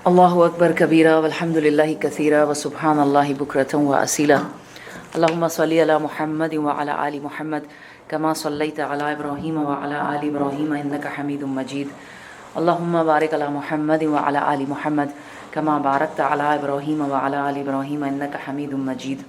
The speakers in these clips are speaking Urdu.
اللہ اکبر کبیرہ والحمد للہ کثیرہ وسبحان اللہ بکرۃ واسیلہ اللہم صلی علی محمد وعلی آل محمد کما صلیت علی ابراہیم وعلی آل ابراہیم انک حمید مجید اللہم بارک علی محمد وعلی آل محمد کما بارکت علی ابراہیم وعلی آل ابراہیم انک حمید مجید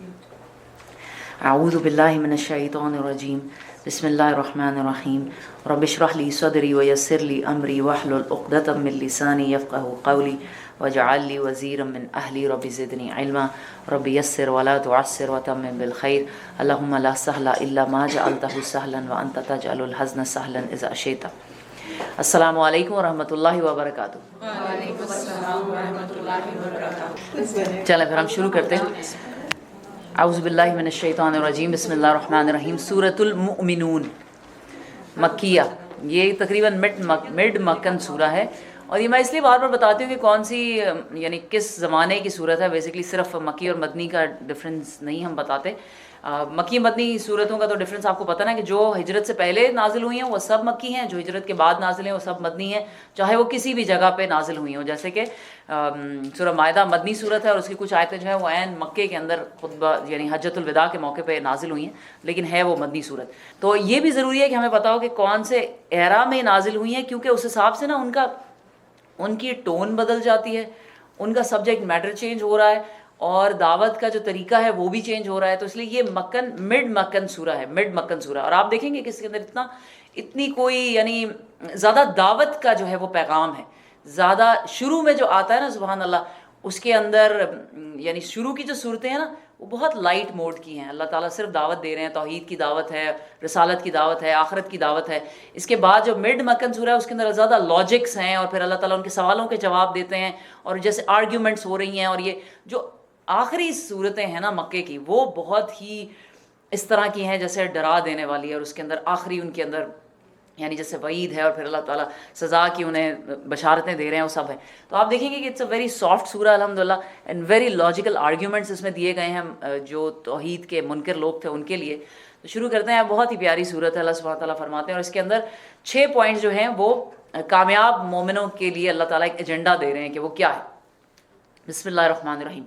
اعوذ باللہ من الشیطان الرجیم بسم اللہ الرحمن الرحیم رب اشرح لی صدری ویسر لی امری واحلل عقدۃ من لسانی یفقہوا قولی واجعل لی وزیرا من اہلی رب زدنی علما رب یسر ولا تعسر وتمم بالخیر اللہم لا سہل الا ما جعلتہ سہلا وانت تجعل الحزن سہلا اذا شئت۔ السلام علیکم ورحمۃ اللہ وبرکاتہ۔ وعلیکم السلام ورحمۃ اللہ وبرکاتہ۔ چلیں پھر ہم شروع کرتے ہیں۔ اعوذ باللہ من الشیطان الرجیم بسم اللہ الرحمن الرحیم۔ سورۃ المؤمنون مکیہ، یہ تقریباً مڈ مکن سورہ ہے، اور یہ میں اس لیے بار بار بتاتی ہوں کہ کون سی یعنی کس زمانے کی صورت ہے۔ بیسیکلی صرف مکی اور مدنی کا ڈفرینس نہیں ہم بتاتے۔ مکی مدنی صورتوں کا تو ڈفرینس آپ کو پتہ نا کہ جو ہجرت سے پہلے نازل ہوئی ہیں وہ سب مکی ہیں، جو ہجرت کے بعد نازل ہیں وہ سب مدنی ہیں، چاہے وہ کسی بھی جگہ پہ نازل ہوئی ہوں۔ جیسے کہ سورہ مائدہ مدنی صورت ہے اور اس کی کچھ آیتیں جو ہیں وہ عین مکے کے اندر خطبہ یعنی حجۃ الوداع کے موقع پہ نازل ہوئی ہیں، لیکن ہے وہ مدنی صورت۔ تو یہ بھی ضروری ہے کہ ہمیں پتہ ہو کہ کون سے ایرا میں نازل ہوئی ہیں، کیونکہ اس حساب سے نا ان کی ٹون بدل جاتی ہے، ان کا سبجیکٹ میٹر چینج ہو رہا ہے، اور دعوت کا جو طریقہ ہے وہ بھی چینج ہو رہا ہے۔ تو اس لیے یہ مڈ مکن سورہ ہے، مڈ مکن سورہ۔ اور آپ دیکھیں گے کہ اس کے اندر اتنی کوئی یعنی زیادہ دعوت کا جو ہے وہ پیغام ہے، زیادہ شروع میں جو آتا ہے نا سبحان اللہ، اس کے اندر یعنی شروع کی جو صورتیں ہیں نا وہ بہت لائٹ موڈ کی ہیں۔ اللہ تعالیٰ صرف دعوت دے رہے ہیں، توحید کی دعوت ہے، رسالت کی دعوت ہے، آخرت کی دعوت ہے۔ اس کے بعد جو مڈ مکن سورہ ہے اس کے اندر زیادہ لاجکس ہیں، اور پھر اللہ تعالیٰ ان کے سوالوں کے جواب دیتے ہیں، اور جیسے آرگیومنٹس ہو رہی ہیں۔ اور یہ جو آخری صورتیں ہیں نا مکے کی وہ بہت ہی اس طرح کی ہیں جیسے ڈرا دینے والی ہے، اور اس کے اندر آخری ان کے اندر یعنی جیسے وعید ہے، اور پھر اللہ تعالیٰ سزا کی انہیں بشارتیں دے رہے ہیں، وہ سب ہے۔ تو آپ دیکھیں گے کہ اٹس اے ویری سافٹ سورہ الحمدللہ، اینڈ ویری لاجیکل آرگیومنٹس اس میں دیے گئے ہیں جو توحید کے منکر لوگ تھے ان کے لیے۔ تو شروع کرتے ہیں، بہت ہی پیاری صورت ہے۔ اللہ سبحانہ تعالیٰ فرماتے ہیں، اور اس کے اندر 6 پوائنٹس جو ہیں وہ کامیاب مومنوں کے لیے اللہ تعالیٰ ایک ایجنڈا دے رہے ہیں کہ وہ کیا ہے۔ بسم اللہ الرحمن الرحیم۔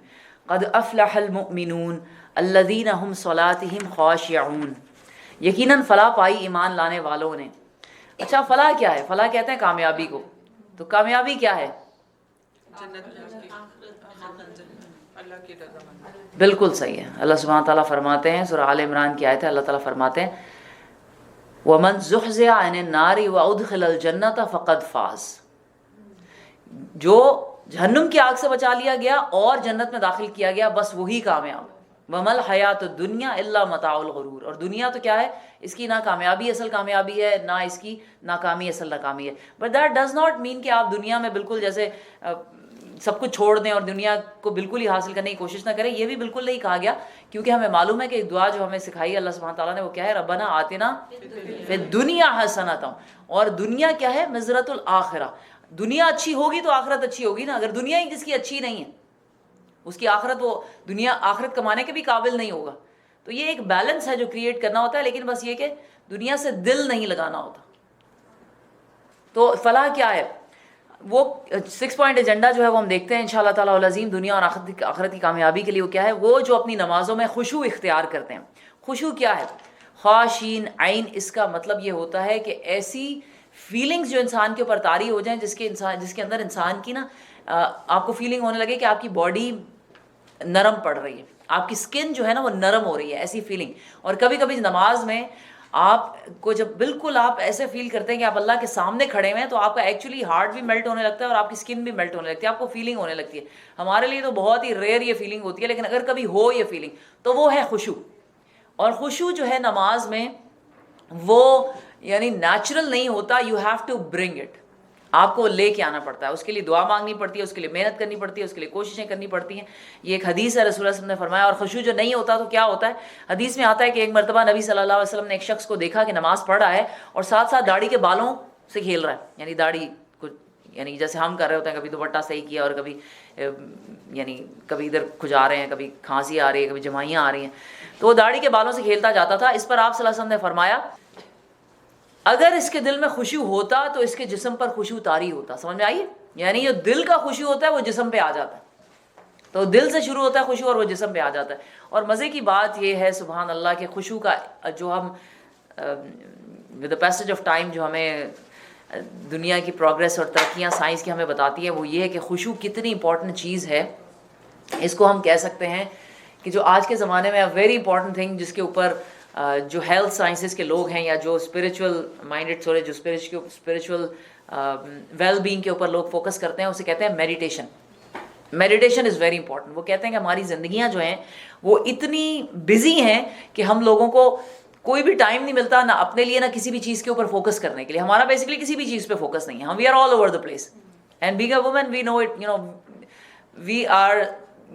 قد افلح المؤمنون الذین هم صلاتهم خاشعون۔ یقیناً فلاح پائی ایمان لانے والوں نے۔ اچھا فلاح کیا ہے؟ فلاح کہتے ہیں کامیابی کو، تو کامیابی کیا ہے؟ بالکل صحیح ہے۔ اللہ سبحانہ تعالیٰ فرماتے ہیں، سورہ آل عمران کی آیت ہے، اللہ تعالیٰ فرماتے ہیں وَمَنْ زُحْزِحَ عَنِ النَّارِ وَأُدْخِلَ الْجَنَّةَ فَقَدْ فَازَ۔ جو جہنم کی آگ سے بچا لیا گیا اور جنت میں داخل کیا گیا، بس وہی کامیاب۔ وَمَا الْحَيَاةُ الدُّنْيَا إِلَّا مَتَاعُ الْغُرُورِ۔ اور دنیا تو کیا ہے؟ اس کی نہ کامیابی اصل کامیابی ہے، نہ اس کی ناکامی اصل ناکامی ہے۔ But that does not mean کہ آپ دنیا میں بالکل جیسے سب کچھ چھوڑ دیں اور دنیا کو بالکل ہی حاصل کرنے کی کوشش نہ کریں، یہ بھی بالکل نہیں کہا گیا، کیونکہ ہمیں معلوم ہے کہ ایک دعا جو ہمیں سکھائی اللہ سبحانہ تعالیٰ نے وہ کیا ہے؟ ربنا آتنا فی الدنیا حسنۃ۔ اور دنیا کیا ہے؟ مزرۃ الآخرہ۔ دنیا اچھی ہوگی تو آخرت اچھی ہوگی نا۔ اگر دنیا ہی جس کی اچھی نہیں ہے، اس کی آخرت وہ دنیا آخرت کمانے کے بھی قابل نہیں ہوگا۔ تو یہ ایک بیلنس ہے جو کریٹ کرنا ہوتا ہے، لیکن بس یہ کہ دنیا سے دل نہیں لگانا ہوتا۔ تو فلاح کیا ہے؟ وہ 6 پوائنٹ ایجنڈا جو ہے وہ ہم دیکھتے ہیں انشاءاللہ تعالیٰ العظیم۔ دنیا اور آخرت کی کامیابی کے لیے وہ کیا ہے؟ وہ جو اپنی نمازوں میں خشوع اختیار کرتے ہیں۔ خشوع کیا ہے؟ خاشین عین، اس کا مطلب یہ ہوتا ہے کہ ایسی فیلنگز جو انسان کے اوپر طاری ہو جائیں جس کے اندر انسان کی نا آپ کو فیلنگ ہونے لگے کہ آپ کی باڈی نرم پڑ رہی ہے، آپ کی سکن جو ہے نا وہ نرم ہو رہی ہے، ایسی فیلنگ۔ اور کبھی کبھی نماز میں آپ کو جب بالکل آپ ایسے فیل کرتے ہیں کہ آپ اللہ کے سامنے کھڑے ہوئے ہیں، تو آپ کا ایکچولی ہارٹ بھی میلٹ ہونے لگتا ہے اور آپ کی سکن بھی میلٹ ہونے لگتی ہے، آپ کو فیلنگ ہونے لگتی ہے۔ ہمارے لیے تو بہت ہی ریئر یہ فیلنگ ہوتی ہے، لیکن اگر کبھی ہو یہ فیلنگ تو وہ ہے خشوع۔ اور خشوع جو ہے نماز میں وہ یعنی نیچرل نہیں ہوتا، you have to bring it, آپ کو لے کے آنا پڑتا ہے، اس کے لیے دعا مانگنی پڑتی ہے، اس کے لیے محنت کرنی پڑتی ہے، اس کے لیے کوششیں کرنی پڑتی ہیں۔ یہ ایک حدیث ہے، رسول اللہ صلی اللہ علیہ وسلم نے فرمایا۔ اور خشوع جو نہیں ہوتا تو کیا ہوتا ہے؟ حدیث میں آتا ہے کہ ایک مرتبہ نبی صلی اللہ علیہ وسلم نے ایک شخص کو دیکھا کہ نماز پڑھ رہا ہے اور ساتھ ساتھ داڑھی کے بالوں سے کھیل رہا ہے، یعنی داڑھی یعنی جیسے ہم کر رہے ہوتے ہیں، کبھی دوپٹہ صحیح کیا اور کبھی یعنی کبھی ادھر کھجا رہے ہیں، کبھی کھانسی آ رہی ہے، کبھی جمائیاں آ رہی ہیں، تو وہ داڑھی کے بالوں سے کھیلتا جاتا تھا۔ اس پر آپ صلی اللہ علیہ وسلم نے فرمایا اگر اس کے دل میں خشوع ہوتا تو اس کے جسم پر خشوع طاری ہوتا۔ سمجھ میں آئی؟ یعنی جو دل کا خوشو ہوتا ہے وہ جسم پہ آ جاتا ہے. تو دل سے شروع ہوتا ہے خوشو اور وہ جسم پہ آ جاتا ہے. اور مزے کی بات یہ ہے سبحان اللہ کہ خوشو کا جو ہم with the passage of time جو ہمیں دنیا کی پروگریس اور ترقیاں سائنس کی ہمیں بتاتی ہے وہ یہ ہے کہ خوشو کتنی امپورٹنٹ چیز ہے. اس کو ہم کہہ سکتے ہیں کہ جو آج کے زمانے میں ویری امپورٹنٹ تھنگ جس کے اوپر جو ہیلتھ سائنسز کے لوگ ہیں یا جو اسپریچول مائنڈیڈ جو اسپریچول ویل بینگ کے اوپر لوگ فوکس کرتے ہیں اسے کہتے ہیں meditation. Meditation is very important. وہ کہتے ہیں کہ ہماری زندگیاں جو ہیں وہ اتنی بزی ہیں کہ ہم لوگوں کو کوئی بھی ٹائم نہیں ملتا نہ اپنے لیے نہ کسی بھی چیز کے اوپر فوکس کرنے کے لیے. ہمارا بیسکلی کسی بھی چیز پہ فوکس نہیں ہے. ہم we are all over the place and being a woman we know it we are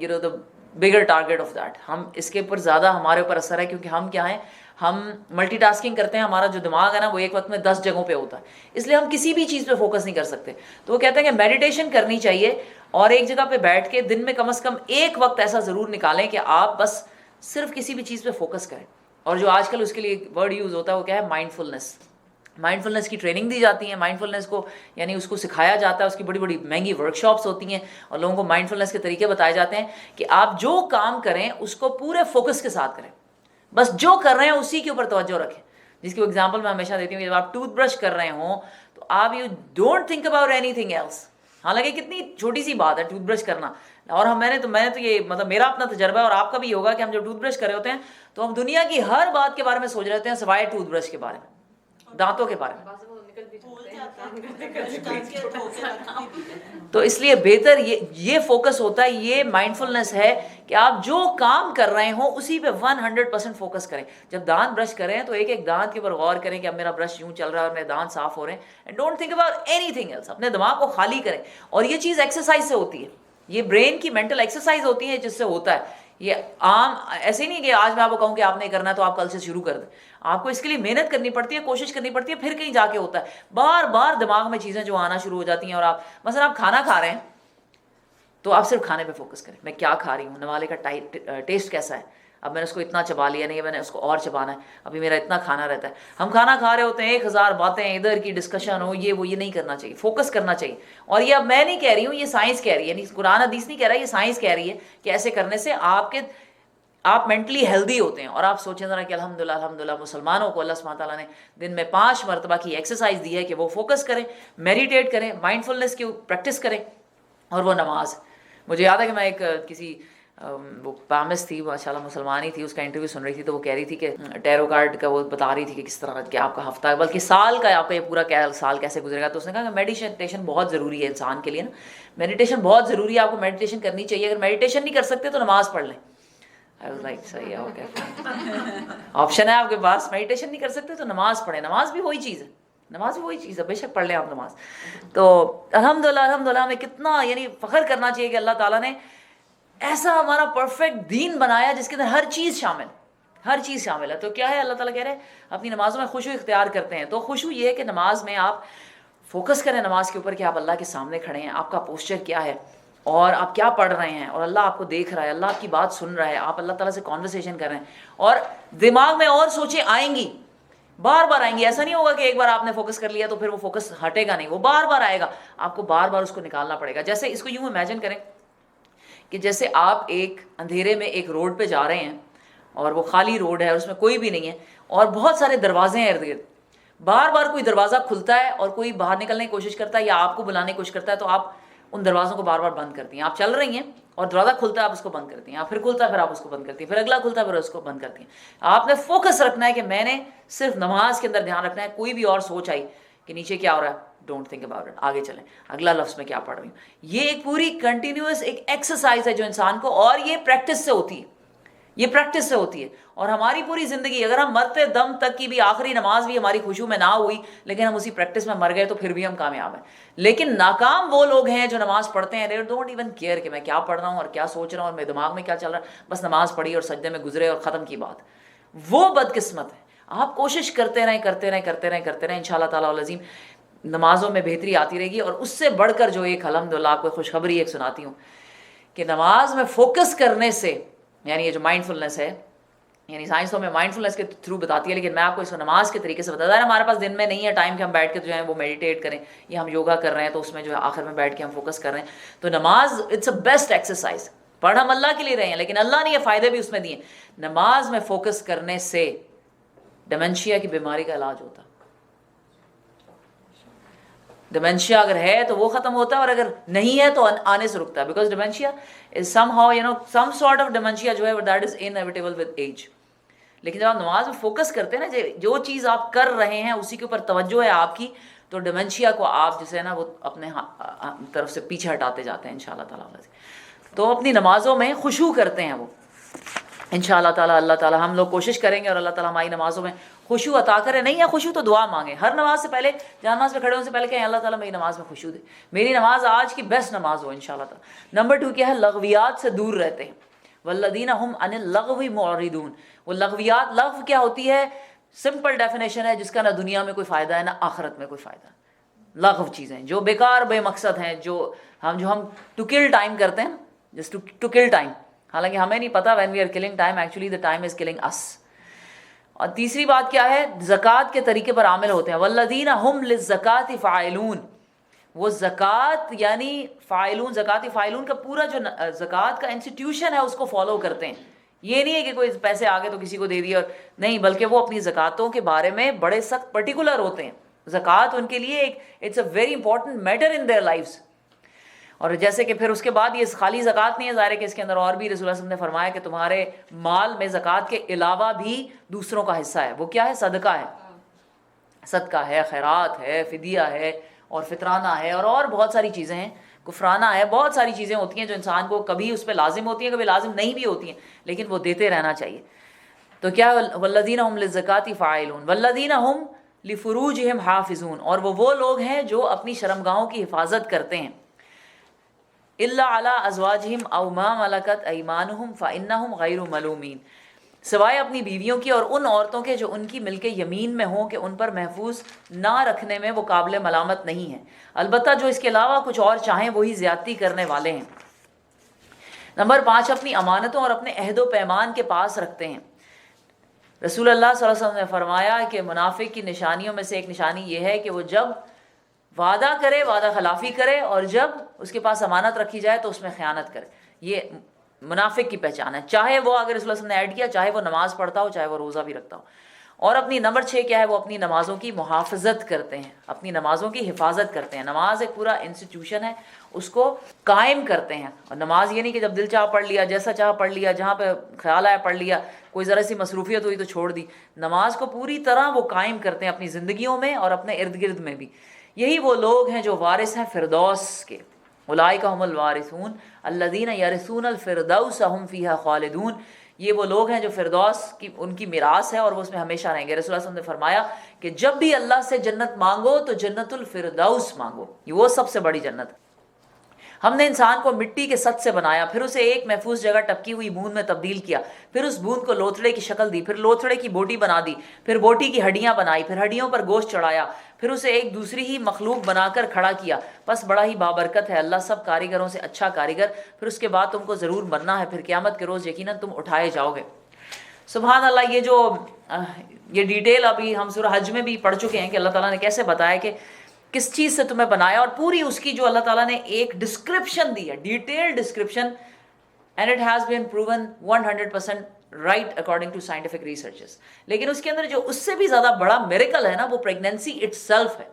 the bigger target of that. ہم اس کے اوپر زیادہ ہمارے اوپر اثر ہے کیونکہ ہم کیا ہیں, ہم ملٹی ٹاسکنگ کرتے ہیں. ہمارا جو دماغ ہے نا وہ ایک وقت میں 10 جگہوں پہ ہوتا ہے, اس لیے ہم کسی بھی چیز پہ فوکس نہیں کر سکتے. تو وہ کہتے ہیں کہ میڈیٹیشن کرنی چاہیے اور ایک جگہ پہ بیٹھ کے دن میں کم از کم ایک وقت ایسا ضرور نکالیں کہ آپ بس صرف کسی بھی چیز پہ فوکس کریں. اور جو آج کل اس کے لیے ورڈ یوز ہوتا ہے وہ کیا ہے, مائنڈ فلنس. مائنڈ فلنس کی ٹریننگ دی جاتی ہے. مائنڈ فلنس کو یعنی اس کو سکھایا جاتا ہے, اس کی بڑی بڑی مہنگی ورک شاپس ہوتی ہیں اور لوگوں کو مائنڈ فلنس کے طریقے بتائے جاتے ہیں کہ آپ جو کام کریں اس کو پورے فوکس کے ساتھ کریں. بس جو کر رہے ہیں اسی کے اوپر توجہ رکھیں. جس کی ایگزامپل میں ہمیشہ دیتی ہوں, جب آپ ٹوتھ برش کر رہے ہوں تو آپ you don't think about anything else. حالانکہ کتنی چھوٹی سی بات ہے ٹوتھ برش کرنا. اور میں نے تو یہ مطلب میرا اپنا تجربہ ہے اور آپ کا بھی ہوگا کہ ہم جب ٹوتھ برش کر رہے ہوتے ہیں تو ہم دنیا کی ہر بات کے بارے میں سوچ رہے ہوتے ہیں سوائے ٹوتھ برش کے بارے میں, دانتوں کے بارے میں. تو اس لیے بہتر یہ فوکس ہوتا ہے, یہ مائنڈ فلنس ہے کہ آپ جو کام کر رہے ہوں اسی پہ 100% فوکس کریں. جب دانت برش کریں تو ایک ایک دانت کے اوپر غور کریں کہ اب میرا برش یوں چل رہا ہے اور میرے دانت صاف ہو رہے ہیں. And don't think about anything else. اپنے دماغ کو خالی کریں. اور یہ چیز ایکسرسائز سے ہوتی ہے, یہ برین کی مینٹل ایکسرسائز ہوتی ہے جس سے ہوتا ہے. یہ عام ایسے ہی نہیں کہ آج میں آپ کو کہوں کہ آپ نے کرنا ہے تو آپ کل سے شروع کر دیں. آپ کو اس کے لیے محنت کرنی پڑتی ہے, کوشش کرنی پڑتی ہے, پھر کہیں جا کے ہوتا ہے. بار بار دماغ میں چیزیں جو آنا شروع ہو جاتی ہیں اور آپ مثلا آپ کھانا کھا رہے ہیں تو آپ صرف کھانے پہ فوکس کریں. میں کیا کھا رہی ہوں, نوالے کا ٹیسٹ کیسا ہے, اب میں نے اس کو اتنا چبا لیا نہیں, میں نے اس کو اور چبانا ہے, ابھی میرا اتنا کھانا رہتا ہے. ہم کھانا کھا رہے ہوتے ہیں 1000 باتیں ادھر کی ڈسکشن ہو, یہ وہ, یہ نہیں کرنا چاہیے. فوکس کرنا چاہیے. اور یہ اب میں نہیں کہہ رہی ہوں, یہ سائنس کہہ رہی ہے, یعنی قرآن حدیث نہیں کہہ رہا, یہ سائنس کہہ رہی ہے کہ ایسے کرنے سے آپ مینٹلی ہیلدی ہوتے ہیں. اور آپ سوچیں ذرا کہ الحمدللہ مسلمانوں کو اللہ سبحانہ تعالیٰ نے دن میں 5 مرتبہ کی ایکسرسائز دی ہے کہ وہ فوکس کریں, میڈیٹیٹ کریں, مائنڈ فلنس کی پریکٹس کریں, اور وہ نماز. مجھے یاد ہے کہ میں ایک کسی وہ پامس تھی, ماشاءاللہ مسلمان ہی تھی, اس کا انٹرویو سن رہی تھی تو وہ کہہ رہی تھی کہ ٹیرو کارڈ کا وہ بتا رہی تھی کہ کس طرح کہ آپ کا ہفتہ بلکہ سال کا آپ کا یہ پورا سال کیسے گزرے گا. تو اس نے کہا کہ میڈیٹیشن بہت ضروری ہے انسان کے لیے نا, میڈیٹیشن بہت ضروری ہے, آپ کو میڈیٹیشن کرنی چاہیے. اگر میڈیٹیشن نہیں کر سکتے تو نماز پڑھ لیں. I was like, صحیح ہے, اوکے, آپشن ہے آپ کے پاس. میڈیٹیشن نہیں کر سکتے تو نماز پڑھیں. نماز بھی وہی چیز ہے, نماز بھی وہی چیز ہے, بے شک پڑھ لیں آپ نماز. تو الحمدللہ ہمیں کتنا یعنی فخر کرنا چاہیے کہ اللہ تعالیٰ نے ایسا ہمارا پرفیکٹ دین بنایا جس کے اندر ہر چیز شامل ہے. تو کیا ہے, اللہ تعالیٰ کہہ رہے ہیں اپنی نمازوں میں خوشو اختیار کرتے ہیں. تو خوشو یہ ہے کہ نماز میں آپ فوکس کریں نماز کے اوپر کہ آپ اللہ کے سامنے کھڑے ہیں, آپ کا پوسچر کیا ہے اور آپ کیا پڑھ رہے ہیں, اور اللہ آپ کو دیکھ رہا ہے, اللہ آپ کی بات سن رہا ہے, آپ اللہ تعالیٰ سے کانورسیشن کر رہے ہیں. اور دماغ میں اور سوچیں آئیں گی, بار بار آئیں گی. ایسا نہیں ہوگا کہ ایک بار آپ نے فوکس کر لیا تو پھر وہ فوکس ہٹے گا نہیں, وہ بار بار آئے گا. آپ کو بار بار اس کو نکالنا پڑے گا. جیسے اس کو یوں امیجن کریں کہ جیسے آپ ایک اندھیرے میں ایک روڈ پہ جا رہے ہیں اور وہ خالی روڈ ہے اور اس میں کوئی بھی نہیں ہے اور بہت سارے دروازے ہیں ارد گرد. بار بار کوئی دروازہ کھلتا ہے اور کوئی باہر نکلنے کی کوشش کرتا ہے یا آپ کو بلانے کی کوشش کرتا ہے, تو آپ ان دروازوں کو بار بار بند کرتی ہیں. آپ چل رہی ہیں اور دروازہ کھلتا ہے, آپ اس کو بند کرتی ہیں, آپ پھر کھلتا ہے, پھر آپ اس کو بند کرتی ہیں, پھر اگلا کھلتا ہے, پھر اس کو بند کرتی ہیں. آپ نے فوکس رکھنا ہے کہ میں نے صرف نماز کے اندر دھیان رکھنا ہے. کوئی بھی اور سوچ آئی کہ نیچے کیا ہو رہا ہے, ڈونٹ تھنک اباؤٹ اٹ, آگے چلیں, اگلا لفظ میں کیا پڑھ رہی ہوں. یہ ایک پوری کنٹینیوس ایک ایکسرسائز ہے جو انسان کو, اور یہ پریکٹس سے ہوتی ہے, یہ پریکٹس سے ہوتی ہے. اور ہماری پوری زندگی اگر ہم مرتے دم تک کی بھی آخری نماز بھی ہماری خوشو میں نہ ہوئی لیکن ہم اسی پریکٹس میں مر گئے تو پھر بھی ہم کامیاب ہیں. لیکن ناکام وہ لوگ ہیں جو نماز پڑھتے ہیں, they don't even care کہ میں کیا پڑھ رہا ہوں اور کیا سوچ رہا ہوں اور میرے دماغ میں کیا چل رہا ہے, بس نماز پڑھی اور سجدے میں گزرے اور ختم کی بات. وہ بدقسمت ہے. آپ کوشش کرتے رہیں, انشاءاللہ تعالیٰ العظیم نمازوں میں بہتری آتی رہے گی. اور اس سے بڑھ کر جو ایک الحمدللہ آپ کو خوشخبری ایک سناتی ہوں کہ نماز میں فوکس کرنے سے, یعنی یہ جو مائنڈ فلنس ہے, یعنی سائنس تو ہمیں مائنڈفلنس کے تھرو بتاتی ہے، لیکن میں آپ کو اس کو نماز کے طریقے سے بتا رہا. ہمارے پاس دن میں نہیں ہے ٹائم کہ ہم بیٹھ کے جو ہے وہ میڈیٹیٹ کریں، یا ہم یوگا کر رہے ہیں تو اس میں جو ہے آخر میں بیٹھ کے ہم فوکس کر رہے ہیں. تو نماز اٹس اے بیسٹ ایکسرسائز. پڑھ ہم اللہ کے لیے رہے ہیں، لیکن اللہ نے یہ فائدے بھی اس میں دیے. نماز میں فوکس کرنے سے ڈیمنشیا کی بیماری کا علاج ہوتا. ڈیمنشیا اگر ہے تو وہ ختم ہوتا ہے، اور اگر نہیں ہے تو آنے سے رکتا ہے. Because dementia is somehow some sort of dementia جو ہے that is inevitable with age. لیکن جب آپ نماز میں فوکس کرتے ہیں نا، جو چیز آپ کر رہے ہیں اسی کے اوپر توجہ ہے آپ کی، تو ڈیمنشیا کو آپ جسے نا وہ اپنے طرف سے پیچھے ہٹاتے جاتے ہیں انشاءاللہ تعالیٰ. تو اپنی نمازوں میں خشوع کرتے ہیں وہ انشاءاللہ تعالیٰ. اللہ تعالیٰ ہم لوگ کوشش کریں گے اور اللہ تعالیٰ ہماری نمازوں میں خشوع عطا کرے. نہیں ہے خشوع تو دعا مانگیں. ہر نماز سے پہلے جہاں نماز میں کھڑے ہونے سے پہلے کہیں اللہ تعالیٰ میری نماز میں خشوع دے، میری نماز آج کی بیسٹ نماز ہو انشاءاللہ تعالیٰ. نمبر 2 کیا ہے؟ لغویات سے دور رہتے ہیں. والذین هم عن اللغو معرضون. وہ لغویات، لغو کیا ہوتی ہے؟ سمپل ڈیفینیشن ہے جس کا نہ دنیا میں کوئی فائدہ ہے نہ آخرت میں کوئی فائدہ. لغو چیزیں جو بیکار بے مقصد ہیں، جو ہم ٹو کل ٹائم کرتے ہیں، جسٹ ٹو کل ٹائم، حالانکہ ہمیں نہیں پتا when we are killing time actually the time is killing us. اور تیسری بات کیا ہے؟ زکوٰۃ کے طریقے پر عامل ہوتے ہیں. والذین هم للزکاۃ فاعلون. وہ زکوٰۃ یعنی فاعلون، زکوٰۃ فاعلون کا پورا جو زکوٰۃ کا انسٹیٹیوشن ہے اس کو فالو کرتے ہیں. یہ نہیں ہے کہ کوئی پیسے آگے تو کسی کو دے دیا، اور نہیں، بلکہ وہ اپنی زکوٰۃوں کے بارے میں بڑے سخت پرٹیکولر ہوتے ہیں. زکوٰۃ ان کے لیے ایک it's a very important matter in their lives. اور جیسے کہ پھر اس کے بعد یہ خالی زکوٰۃ نہیں ہے، ظاہر ہے کہ اس کے اندر اور بھی رسول اللہ صلی اللہ علیہ وسلم نے فرمایا کہ تمہارے مال میں زکوٰۃ کے علاوہ بھی دوسروں کا حصہ ہے. وہ کیا ہے؟ صدقہ ہے. صدقہ ہے، خیرات ہے، فدیہ ہے، اور فطرانہ ہے، اور بہت ساری چیزیں ہیں. کفرانہ ہے. بہت ساری چیزیں ہوتی ہیں جو انسان کو کبھی اس پہ لازم ہوتی ہیں، کبھی لازم نہیں بھی ہوتی ہیں، لیکن وہ دیتے رہنا چاہیے. تو کیا؟ والذین هم للزکاۃ فاعلون والذین هم لفروجہم حافظون. اور وہ لوگ ہیں جو اپنی شرمگاہوں کی حفاظت کرتے ہیں. الا علی ازواجہم او ما ملکت ایمانہم فانہم غیر ملومین. سوائے اپنی بیویوں کی اور ان عورتوں کے جو ان کی ملک یمین میں ہوں کہ ان پر محفوظ نہ رکھنے میں وہ قابل ملامت نہیں ہیں. البتہ جو اس کے علاوہ کچھ اور چاہیں وہی زیادتی کرنے والے ہیں. نمبر 5 اپنی امانتوں اور اپنے عہد و پیمان کے پاس رکھتے ہیں. رسول اللہ صلی اللہ علیہ وسلم نے فرمایا کہ منافق کی نشانیوں میں سے ایک نشانی یہ ہے کہ وہ جب وعدہ کرے وعدہ خلافی کرے، اور جب اس کے پاس امانت رکھی جائے تو اس میں خیانت کرے. یہ منافق کی پہچان ہے، چاہے وہ اگر رسول اللہ صلی اللہ علیہ وسلم نے ایڈ کیا، چاہے وہ نماز پڑھتا ہو، چاہے وہ روزہ بھی رکھتا ہو. اور اپنی نمبر 6 کیا ہے؟ وہ اپنی نمازوں کی محافظت کرتے ہیں، اپنی نمازوں کی حفاظت کرتے ہیں. نماز ایک پورا انسٹیٹیوشن ہے، اس کو قائم کرتے ہیں. اور نماز یہ نہیں کہ جب دل چاہ پڑھ لیا، جیسا چاہ پڑھ لیا، جہاں پہ خیال آیا پڑھ لیا، کوئی ذرا سی مصروفیت ہوئی تو چھوڑ دی. نماز کو پوری طرح وہ قائم کرتے ہیں اپنی زندگیوں میں اور اپنے ارد گرد میں بھی. یہی وہ لوگ ہیں جو وارث ہیں فردوس کے. اولئک هم الوارثون الذین یرثون الفردوس هم فیہا خالدون. یہ وہ لوگ ہیں جو فردوس کی ان کی میراث ہے اور وہ اس میں ہمیشہ رہیں گے. رسول اللہ صلی اللہ علیہ وسلم نے فرمایا کہ جب بھی اللہ سے جنت مانگو تو جنت الفردوس مانگو، یہ وہ سب سے بڑی جنت ہے. ہم نے انسان کو مٹی کے سط سے بنایا، پھر اسے ایک محفوظ جگہ ٹپکی ہوئی بوند میں تبدیل کیا، پھر اس بوند کو لوتھڑے کی شکل دی، پھر لوتھڑے کی بوٹی بنا دی، پھر بوٹی کی ہڈیاں بنائی، پھر ہڈیوں پر گوشت چڑھایا، پھر اسے ایک دوسری ہی مخلوق بنا کر کھڑا کیا. بس بڑا ہی بابرکت ہے اللہ سب کاریگروں سے اچھا کاریگر. پھر اس کے بعد تم کو ضرور مرنا ہے، پھر قیامت کے روز یقیناً تم اٹھائے جاؤ گے. سبحان اللہ. یہ ڈیٹیل ابھی ہم سورہ حج میں بھی پڑھ چکے ہیں کہ اللہ تعالیٰ نے کیسے بتایا کہ کس چیز سے تمہیں بنایا، اور پوری اس کی جو اللہ تعالیٰ نے ایک ڈسکرپشن دی ہے، detail description. And it has been proven 100% right according to scientific researches. لیکن اس کے اندر جو اس سے بھی زیادہ بڑا میریکل ہے نا، وہ پریگنینسی اٹ سیلف ہے.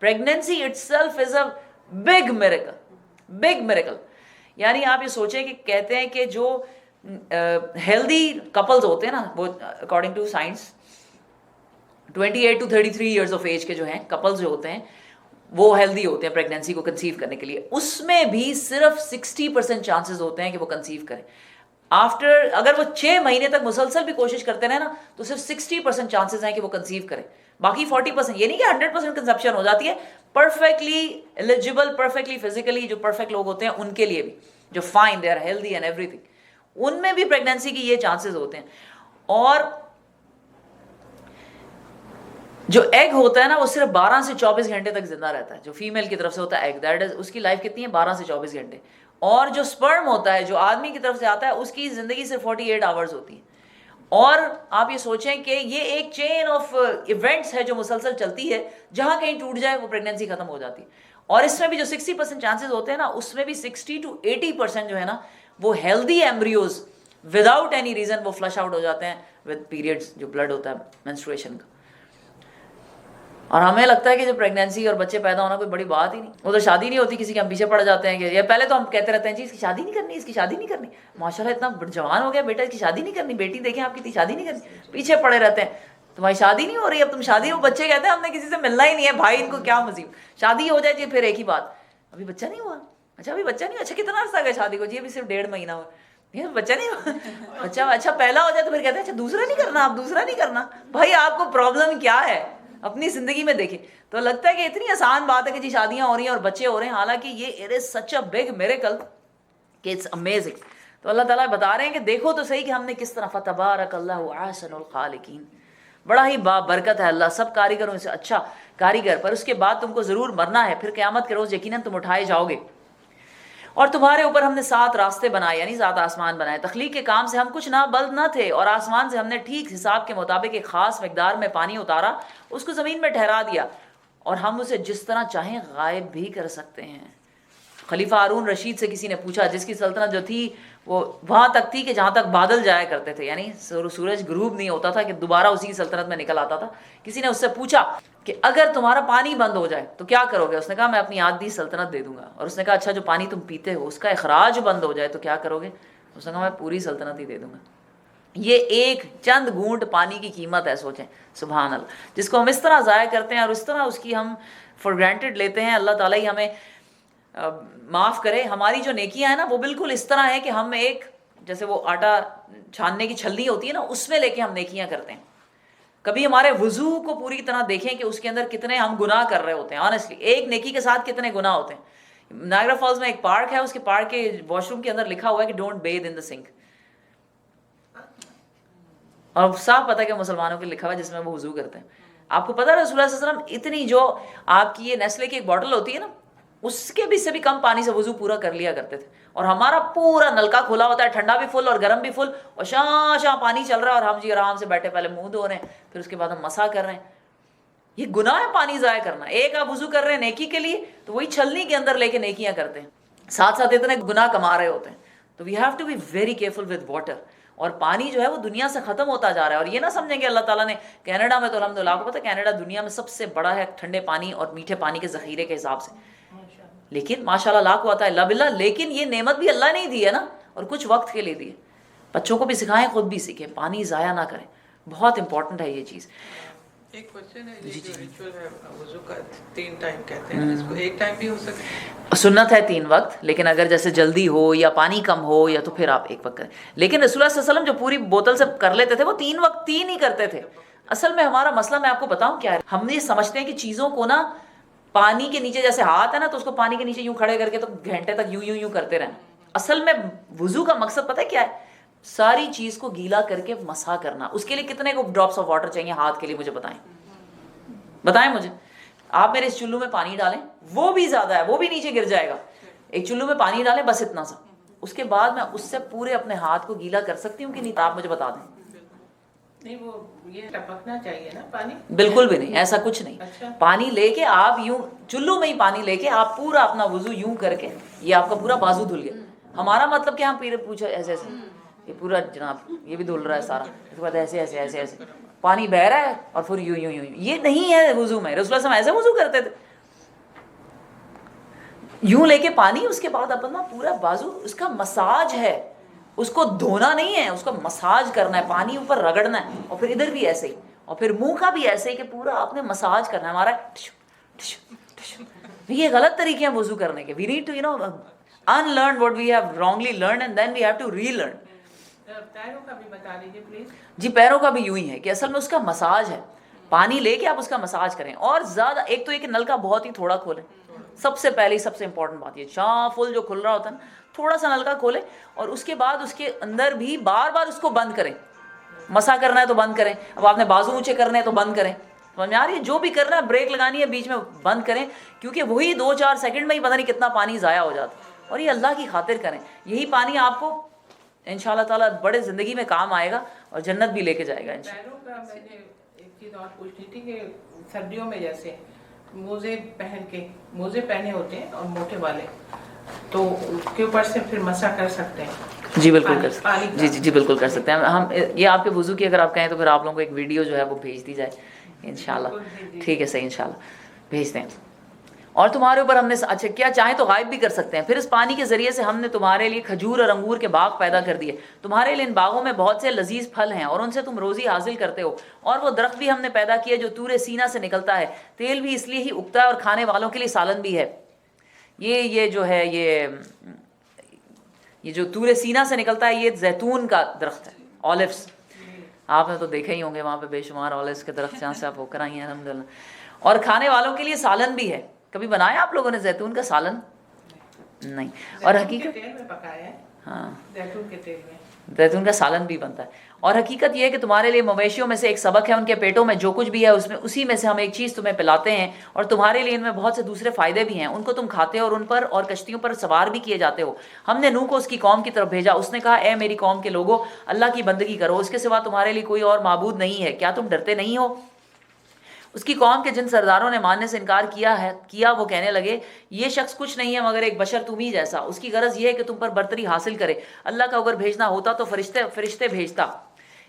Pregnancy it self is a big miracle, big miracle. یعنی آپ یہ سوچیں کہ کہتے ہیں کہ جو ہیلدی کپلز ہوتے ہیں نا، وہ according to science 28 to 33 years of age کے جو ہیں کپلز جو ہوتے ہیں وہ ہیلدی ہوتے ہیں پریگنینسی کو کنسیو کرنے کے لیے. اس میں بھی صرف 60% چانسز ہوتے ہیں کہ وہ کنسیو کریں. اگر وہ 6 مہینے تک مسلسل بھی کوشش کرتے رہے نا تو صرف 60% چانسز ہیں کہ وہ کنسیو کریں. باقی 40%، یہ نہیں کہ 100% کنسیپشن ہو جاتی ہے. پرفیکٹلی ایلیجیبل، پرفیکٹلی فزیکلی جو پرفیکٹ لوگ ہوتے ہیں ان کے لیے بھی، جو fine they are healthy and ایوری تھنگ، ان میں بھی پریگنینسی کی یہ چانسز ہوتے ہیں. اور جو ایگ ہوتا ہے نا وہ صرف 12 سے 24 گھنٹے تک زندہ رہتا ہے. جو فیمیل کی طرف سے ہوتا ہے ایگ، دیٹ از اس کی لائف کتنی ہے؟ 12 سے 24 گھنٹے. اور جو سپرم ہوتا ہے جو آدمی کی طرف سے آتا ہے اس کی زندگی صرف 48 آورز ہوتی ہے. اور آپ یہ سوچیں کہ یہ ایک چین آف ایونٹس ہے جو مسلسل چلتی ہے، جہاں کہیں ٹوٹ جائے وہ پریگنینسی ختم ہو جاتی ہے. اور اس میں بھی جو 60% چانسز ہوتے ہیں نا، اس میں بھی 60 to 80% جو ہے نا وہ healthy embryos without any reason وہ فلش آؤٹ ہو جاتے ہیں ود پیریڈس، جو بلڈ ہوتا ہے مینسٹریشن کا. اور ہمیں لگتا ہے کہ جو پریگنینسی اور بچے پیدا ہونا کوئی بڑی بات ہی نہیں، وہ تو شادی نہیں ہوتی کسی کے، ہم پیچھے پڑ جاتے ہیں کہ یا پہلے تو ہم کہتے رہتے ہیں جی اس کی شادی نہیں کرنی، اس کی شادی نہیں کرنی، ماشاءاللہ اتنا جوان ہو گیا بیٹا، اس کی شادی نہیں کرنی، بیٹی دیکھیں آپ کی تھی شادی نہیں کرنی، پیچھے پڑے رہتے ہیں تمہاری شادی نہیں ہو رہی، اب تم شادی ہو. بچے کہتے ہیں ہم نے کسی سے ملنا ہی نہیں ہے بھائی، ان کو کیا مصیبت، شادی ہو جائے جی پھر ایک ہی بات، ابھی بچہ نہیں ہوا، اچھا ابھی بچہ نہیں ہوا، اچھا کتنا عرصہ گیا شادی کو، جی ابھی صرف 1.5 مہینہ ہوا، یہ بچہ نہیں ہوا، اچھا پہلا ہو جائے تو پھر کہتے ہیں اچھا دوسرا نہیں کرنا، آپ دوسرا نہیں کرنا. بھائی آپ کو پرابلم کیا ہے اپنی زندگی میں دیکھیں. تو لگتا ہے کہ اتنی آسان بات ہے کہ جی شادیاں ہو رہی ہیں اور بچے ہو رہے ہیں، حالانکہ یہ it is such a big miracle کہ اٹس امیزنگ. تو اللہ تعالیٰ بتا رہے ہیں کہ دیکھو تو صحیح کہ ہم نے کس طرح، فتبارک اللہ احسن الخالقین، بڑا ہی برکت ہے اللہ سب کاریگروں سے اچھا کاریگر. پر اس کے بعد تم کو ضرور مرنا ہے، پھر قیامت کے روز یقیناً تم اٹھائے جاؤ گے. اور تمہارے اوپر ہم نے 7 راستے بنائے، یعنی 7 آسمان بنائے. تخلیق کے کام سے ہم کچھ نابلد نہ تھے، اور آسمان سے ہم نے ٹھیک حساب کے مطابق ایک خاص مقدار میں پانی اتارا، اس کو زمین میں ٹھہرا دیا، اور ہم اسے جس طرح چاہیں غائب بھی کر سکتے ہیں. خلیفہ ہارون رشید سے کسی نے پوچھا، جس کی سلطنت جو تھی وہ وہاں تک تھی کہ جہاں تک بادل جایا کرتے تھے، یعنی سورج غروب نہیں ہوتا تھا کہ دوبارہ اسی کی سلطنت میں نکل آتا تھا. کسی نے اس سے پوچھا کہ اگر تمہارا پانی بند ہو جائے تو کیا کرو گے؟ اس نے کہا میں اپنی آدھی سلطنت دے دوں گا. اور اس نے کہا اچھا جو پانی تم پیتے ہو اس کا اخراج بند ہو جائے تو کیا کرو گے؟ اس نے کہا میں پوری سلطنت ہی دے دوں گا. یہ ایک چند گھونٹ پانی کی قیمت ہے، سوچیں سبحان اللہ، جس کو ہم اس طرح ضائع کرتے ہیں اور اس طرح اس کی ہم فار گرانٹیڈ لیتے ہیں. اللہ تعالیٰ ہی ہمیں معاف کرے. ہماری جو نیکیاں ہیں نا وہ بالکل اس طرح ہے کہ ہم ایک جیسے وہ آٹا چھاننے کی چھلنی ہوتی ہے نا، اس میں لے کے ہم نیکیاں کرتے ہیں. کبھی ہمارے وضو کو پوری طرح دیکھیں کہ اس کے اندر کتنے ہم گناہ کر رہے ہوتے ہیں. آنیسٹلی ایک نیکی کے ساتھ کتنے گناہ ہوتے ہیں. نائگرا فالز میں ایک پارک ہے، اس کے پارک کے واش روم کے اندر لکھا ہوا ہے کہ ڈونٹ بیتھ ان دا سنک. اور صاف پتہ ہے کہ مسلمانوں کے لکھا ہوا ہے جس میں وہ وضو کرتے ہیں. آپ کو پتہ ہے رسول اللہ صلی اللہ علیہ وسلم اتنی جو آپ کی یہ نیسلے کی ایک باٹل ہوتی ہے نا، اس کے بھی سے بھی کم پانی سے وضو پورا کر لیا کرتے تھے. اور ہمارا پورا نلکا کھلا ہوتا ہے، ٹھنڈا بھی فل اور گرم بھی فل، اور شاں پانی چل رہا ہے اور ہم جی آرام سے بیٹھے پہلے منہ دھو رہے ہیں، پھر اس کے بعد ہم مسح کر رہے ہیں. یہ گناہ ہے پانی ضائع کرنا. ایک آپ وضو کر رہے ہیں نیکی کے لیے تو وہی چھلنی کے اندر لے کے نیکیاں کرتے ہیں، ساتھ ساتھ اتنے گناہ کما رہے ہوتے ہیں. تو we have to be very careful with water. اور پانی جو ہے وہ دنیا سے ختم ہوتا جا رہا ہے. اور یہ نہ سمجھیں کہ اللہ تعالیٰ نے کینیڈا میں تو الحمدللہ آپ کو پتہ ہے کینیڈا دنیا میں سب سے بڑا ہے ٹھنڈے پانی اور میٹھے پانی کے ذخیرے کے حساب سے، لیکن ماشاءاللہ لاکھ ہوتا ہے اللہ باللہ، لیکن یہ نعمت بھی اللہ نے ہی دی ہے نا، اور کچھ وقت کے لیے دی ہے. بچوں کو بھی سکھائیں، خود بھی سیکھیں، پانی ضائع نہ کریں، بہت امپورٹنٹ ہے یہ چیز. ایک کوشچن ہے، یہ جو ریچول ہے وضو کا 3 ٹائم کہتے ہیں، اس کو ایک ٹائم بھی ہو سکتا ہے؟ سنت ہے 3 وقت، لیکن اگر جیسے جلدی ہو یا پانی کم ہو یا تو پھر آپ 1 وقت کریں. لیکن رسول اللہ صلی اللہ علیہ وسلم جو پوری بوتل سے کر لیتے تھے وہ 3 وقت 3 ہی کرتے تھے. اصل میں ہمارا مسئلہ میں آپ کو بتاؤں کیا ہے، ہم یہ سمجھتے ہیں کہ چیزوں کو نا پانی کے نیچے جیسے ہاتھ ہے نا تو اس کو پانی کے نیچے یوں کھڑے کر کے تو گھنٹے تک یوں کرتے رہنا. اصل میں وضو کا مقصد پتہ ہے کیا ہے؟ ساری چیز کو گیلا کر کے مسح کرنا. اس کے لیے کتنے کو ڈراپس آف واٹر چاہیے ہاتھ کے لیے؟ مجھے بتائیں مجھے. آپ میرے اس چلو میں پانی ڈالیں، وہ بھی زیادہ ہے، وہ بھی نیچے گر جائے گا. ایک چلو میں پانی ڈالیں بس اتنا سا، اس کے بعد میں اس سے پورے اپنے ہاتھ کو گیلا کر سکتی ہوں کہ نہیں؟ آپ مجھے بتا دیں. نہیں وہ یہ ٹپکنا چاہیے نا پانی؟ بالکل بھی نہیں، ایسا کچھ نہیں. اچھا. پانی لے کے آپ یوں چلو میں ہی پانی لے کے آپ پورا اپنا وضو یوں کر کے، یہ آپ کا پورا بازو دھل گیا. ہمارا مطلب کہ ہم پھر پوچھا ایسے یہ پورا جناب یہ بھی دھل رہا ہے سارا، اس کے بعد ایسے پانی بہ رہا ہے اور پھر یوں یہ نہیں ہے وضو میں. رسول اللہ صلی اللہ علیہ وسلم ایسے وضو کرتے تھے، یوں لے کے پانی، اس کے بعد اپنا پورا بازو، اس کا مساج ہے، اس کو دھونا نہیں ہے، اس کو مساج کرنا ہے، پانی اوپر رگڑنا ہے. اور پھر ادھر بھی ایسے ہی، اور پھر منہ کا بھی ایسے ہی کہ پورا آپ نے مساج کرنا ہے. ہمارا یہ غلط طریقے ہیں وضو کرنے کے. We need to unlearn what we have wrongly learned and then we have to relearn. پیروں کا بھی بتا دیجیے پلیز. جی پیروں کا بھی یوں ہی ہے کہ اصل میں اس کا مساج ہے، پانی لے کے آپ اس کا مساج کریں. اور زیادہ ایک تو یہ کہ نل کا بہت ہی تھوڑا کھولیں، سب سے پہلی سب سے امپورٹنٹ بات یہ چاں فل جو کھل رہا ہوتا ہے نا، تھوڑا سا نل کا کھولیں، اور اس کے بعد اس کے اندر بھی بار بار اس کو بند کریں. مسا کرنا ہے تو بند کریں، اب آپ نے بازو اونچے کرنے ہیں تو بند کریں. سمجھ میں آ رہی ہے؟ جو بھی کرنا ہے بریک لگانی ہے بیچ میں بند کریں، کیونکہ وہی 2-4 سیکنڈ میں ہی پتہ نہیں کتنا پانی ضائع ہو جاتا ہے. اور یہ اللہ کی خاطر کریں. یہی پانی آپ کو انشاءاللہ تعالیٰ بڑے زندگی میں کام آئے گا اور جنت بھی لے کے جائے گا انشاءاللہ. پیروں کا میں نے ایک چیز اور پوچھنی تھی کہ سردیوں میں جیسے موزے پہنے ہوتے ہیں اور موٹے والے، تو اس کے اوپر سے پھر مسح کر سکتے ہیں؟ جی بالکل کر سکتے ہیں. جی بالکل کر سکتے ہیں. ہم یہ آپ کے وضو کی اگر آپ کہیں تو پھر آپ لوگوں کو ایک ویڈیو جو ہے وہ بھیج دی جائے انشاءاللہ. ٹھیک ہے صحیح، انشاءاللہ بھیجتے ہیں. اور تمہارے اوپر ہم نے اچھا کیا چاہیں تو غائب بھی کر سکتے ہیں. پھر اس پانی کے ذریعے سے ہم نے تمہارے لیے کھجور اور انگور کے باغ پیدا کر دیے. تمہارے لیے ان باغوں میں بہت سے لذیذ پھل ہیں اور ان سے تم روزی حاصل کرتے ہو. اور وہ درخت بھی ہم نے پیدا کیا جو طور سینا سے نکلتا ہے. تیل بھی اس لیے ہی اگتا ہے اور کھانے والوں کے لیے سالن بھی ہے. یہ جو ہے یہ جو طور سینا سے نکلتا ہے یہ زیتون کا درخت ہے، اولیوس. آپ نے تو دیکھے ہی ہوں گے وہاں پہ بے شمار اولیوس کے درخت جہاں سے آپ ہو کر آئی ہیں الحمدللہ. اور کھانے والوں کے لیے سالن بھی ہے. کبھی بنایا آپ لوگوں نے زیتون کا سالن؟ نہیں. اور حقیقت تیل میں پکایا ہے. ہاں زیتون کے تیل میں زیتون کا سالن بھی بنتا ہے. اور حقیقت یہ ہے کہ تمہارے لیے مویشیوں میں سے ایک سبق ہے، ان کے پیٹوں میں جو کچھ بھی ہے اسی میں سے ہم ایک چیز تمہیں پلاتے ہیں. اور تمہارے لیے ان میں بہت سے دوسرے فائدے بھی ہیں، ان کو تم کھاتے ہو اور ان پر اور کشتیوں پر سوار بھی کیے جاتے ہو. ہم نے نوح کو اس کی قوم کی طرف بھیجا. اس نے کہا اے میری قوم کے لوگوں، اللہ کی بندگی کرو، اس کے سوا تمہارے لیے کوئی اور معبود نہیں ہے. کیا تم ڈرتے نہیں ہو؟ اس کی قوم کے جن سرداروں نے ماننے سے انکار کیا وہ کہنے لگے یہ شخص کچھ نہیں ہے مگر ایک بشر تم ہی جیسا. اس کی غرض یہ ہے کہ تم پر برتری حاصل کرے. اللہ کا اگر بھیجنا ہوتا تو فرشتے بھیجتا.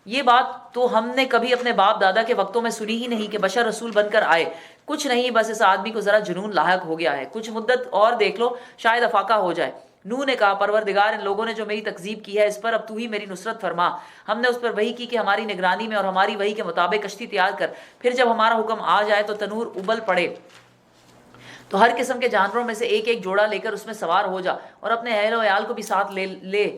یہ بات تو ہم نے کبھی اپنے باپ دادا کے وقتوں میں سنی ہی نہیں کہ بشر رسول بن کر آئے. کچھ نہیں، بس اس آدمی کو ذرا جنون لاحق ہو گیا ہے. کچھ مدت اور دیکھ لو، شاید افاقہ ہو جائے. نوح نے کہا پروردگار، ان لوگوں نے جو میری تکذیب کی ہے اس پر اب تو ہی میری نصرت فرما. ہم نے اس پر وحی کی کہ ہماری نگرانی میں اور ہماری وحی کے مطابق کشتی تیار کر. پھر جب ہمارا حکم آ جائے تو تنور ابل پڑے تو ہر قسم کے جانوروں میں سے ایک ایک جوڑا لے کر اس میں سوار ہو جا اور اپنے اہل و عیال کو بھی ساتھ لے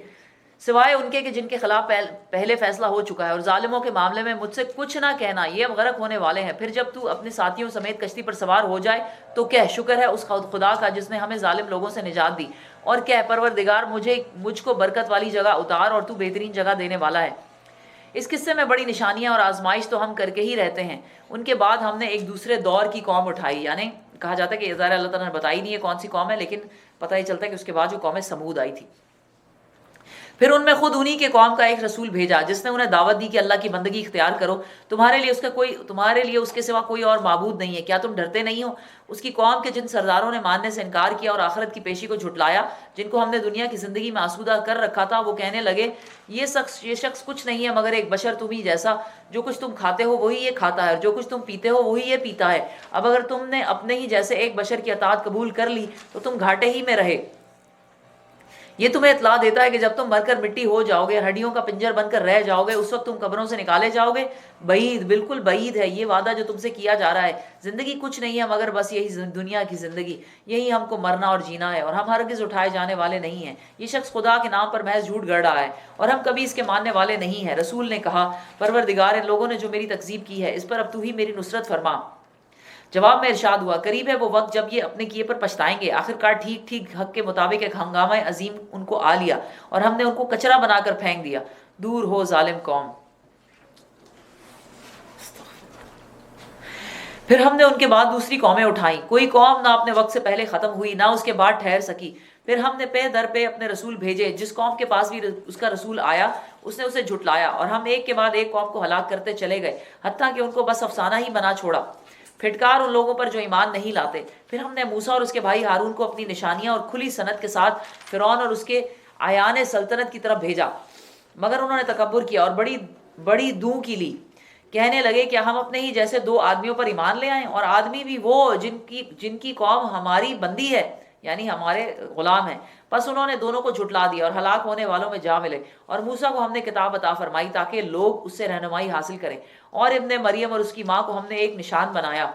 سوائے ان کے کہ جن کے خلاف پہلے فیصلہ ہو چکا ہے. اور ظالموں کے معاملے میں مجھ سے کچھ نہ کہنا، یہ اب غرق ہونے والے ہیں. پھر جب تو اپنے ساتھیوں سمیت کشتی پر سوار ہو جائے تو کہہ شکر ہے اس خدا کا جس نے ہمیں ظالم لوگوں سے نجات دی. اور کہہ پروردگار مجھ کو برکت والی جگہ اتار اور تو بہترین جگہ دینے والا ہے. اس قصے میں بڑی نشانیاں اور آزمائش تو ہم کر کے ہی رہتے ہیں. ان کے بعد ہم نے ایک دوسرے دور کی قوم اٹھائی، یعنی کہا جاتا ہے کہ ظاہر اللہ تعالیٰ نے بتائی نہیں ہے کون سی قوم ہے، لیکن پتہ ہی چلتا ہے کہ اس کے بعد جو قوم سمود آئی تھی. پھر ان میں خود انہی کے قوم کا ایک رسول بھیجا جس نے انہیں دعوت دی کہ اللہ کی بندگی اختیار کرو، تمہارے لیے اس کے سوا کوئی اور معبود نہیں ہے. کیا تم ڈرتے نہیں ہو؟ اس کی قوم کے جن سرداروں نے ماننے سے انکار کیا اور آخرت کی پیشی کو جھٹلایا، جن کو ہم نے دنیا کی زندگی میں آسودہ کر رکھا تھا، وہ کہنے لگے یہ شخص کچھ نہیں ہے مگر ایک بشر تم ہی جیسا. جو کچھ تم کھاتے ہو وہی یہ کھاتا ہے اور جو کچھ تم پیتے ہو وہی یہ پیتا ہے. اب اگر تم نے اپنے ہی جیسے ایک بشر کی اطاعت قبول کر لی تو تم گھاٹے ہی میں رہے. یہ تمہیں اطلاع دیتا ہے کہ جب تم مر کر مٹی ہو جاؤ گے، ہڈیوں کا پنجر بن کر رہ جاؤ گے، اس وقت تم قبروں سے نکالے جاؤ گے. بعید، بالکل بعید ہے یہ وعدہ جو تم سے کیا جا رہا ہے. زندگی کچھ نہیں ہے مگر بس یہی دنیا کی زندگی، یہی ہم کو مرنا اور جینا ہے اور ہم ہرگز اٹھائے جانے والے نہیں ہیں. یہ شخص خدا کے نام پر محض جھوٹ گڑھ رہا ہے اور ہم کبھی اس کے ماننے والے نہیں ہیں. رسول نے کہا پروردگار، ان لوگوں نے جو میری تکذیب کی ہے اس پر اب تو ہی میری نصرت فرما. جواب میں ارشاد ہوا قریب ہے وہ وقت جب یہ اپنے کیے پر پچھتائیں گے. آخرکار ٹھیک حق کے مطابق ایک ہنگامہ عظیم ان کو آ لیا اور ہم نے ان کو کچرا بنا کر پھینک دیا. دور ہو ظالم قوم. پھر ہم نے ان کے بعد دوسری قومیں اٹھائیں. کوئی قوم نہ اپنے وقت سے پہلے ختم ہوئی نہ اس کے بعد ٹھہر سکی. پھر ہم نے پے در پہ اپنے رسول بھیجے. جس قوم کے پاس بھی اس کا رسول آیا اس نے اسے جھٹلایا اور ہم ایک کے بعد ایک قوم کو ہلاک کرتے چلے گئے حتیٰ کہ ان کو بس افسانہ ہی بنا چھوڑا. پھٹکار ان لوگوں پر جو ایمان نہیں لاتے. پھر ہم نے موسیٰ اور اس کے بھائی ہارون کو اپنی نشانیاں اور کھلی سند کے ساتھ فرعون اور اس کے آیان سلطنت کی طرف بھیجا، مگر انہوں نے تکبر کیا اور بڑی دوں کی لی. کہنے لگے کیا ہم اپنے ہی جیسے دو آدمیوں پر ایمان لے آئیں اور آدمی بھی وہ جن کی قوم ہماری بندی ہے، یعنی ہمارے غلام ہیں. پس انہوں نے دونوں کو جھٹلا دیا اور ہلاک ہونے والوں میں جا ملے. اور موسیٰ کو ہم نے کتاب عطا فرمائی تاکہ لوگ اس سے رہنمائی حاصل کریں. اور ابن مریم اور اس کی ماں کو ہم نے ایک نشان بنایا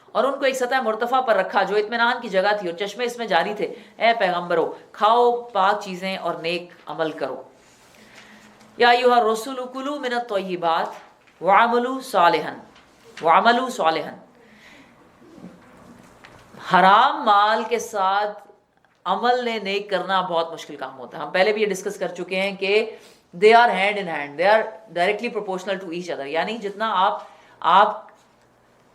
اور ان کو ایک سطح مرتفع پر رکھا جو اطمینان کی جگہ تھی اور چشمے اس میں جاری تھے. اے پیغمبرو، کھاؤ پاک چیزیں اور نیک عمل کرو. یا ایھا الرسول کلوا من الطیبات وعملوا صالحا. حرام مال کے ساتھ عمل نیک کرنا بہت مشکل کام ہوتا ہے. ہم پہلے بھی یہ ڈسکس کر چکے ہیں کہ they are hand in hand, they are directly proportional to each other. یعنی جتنا آپ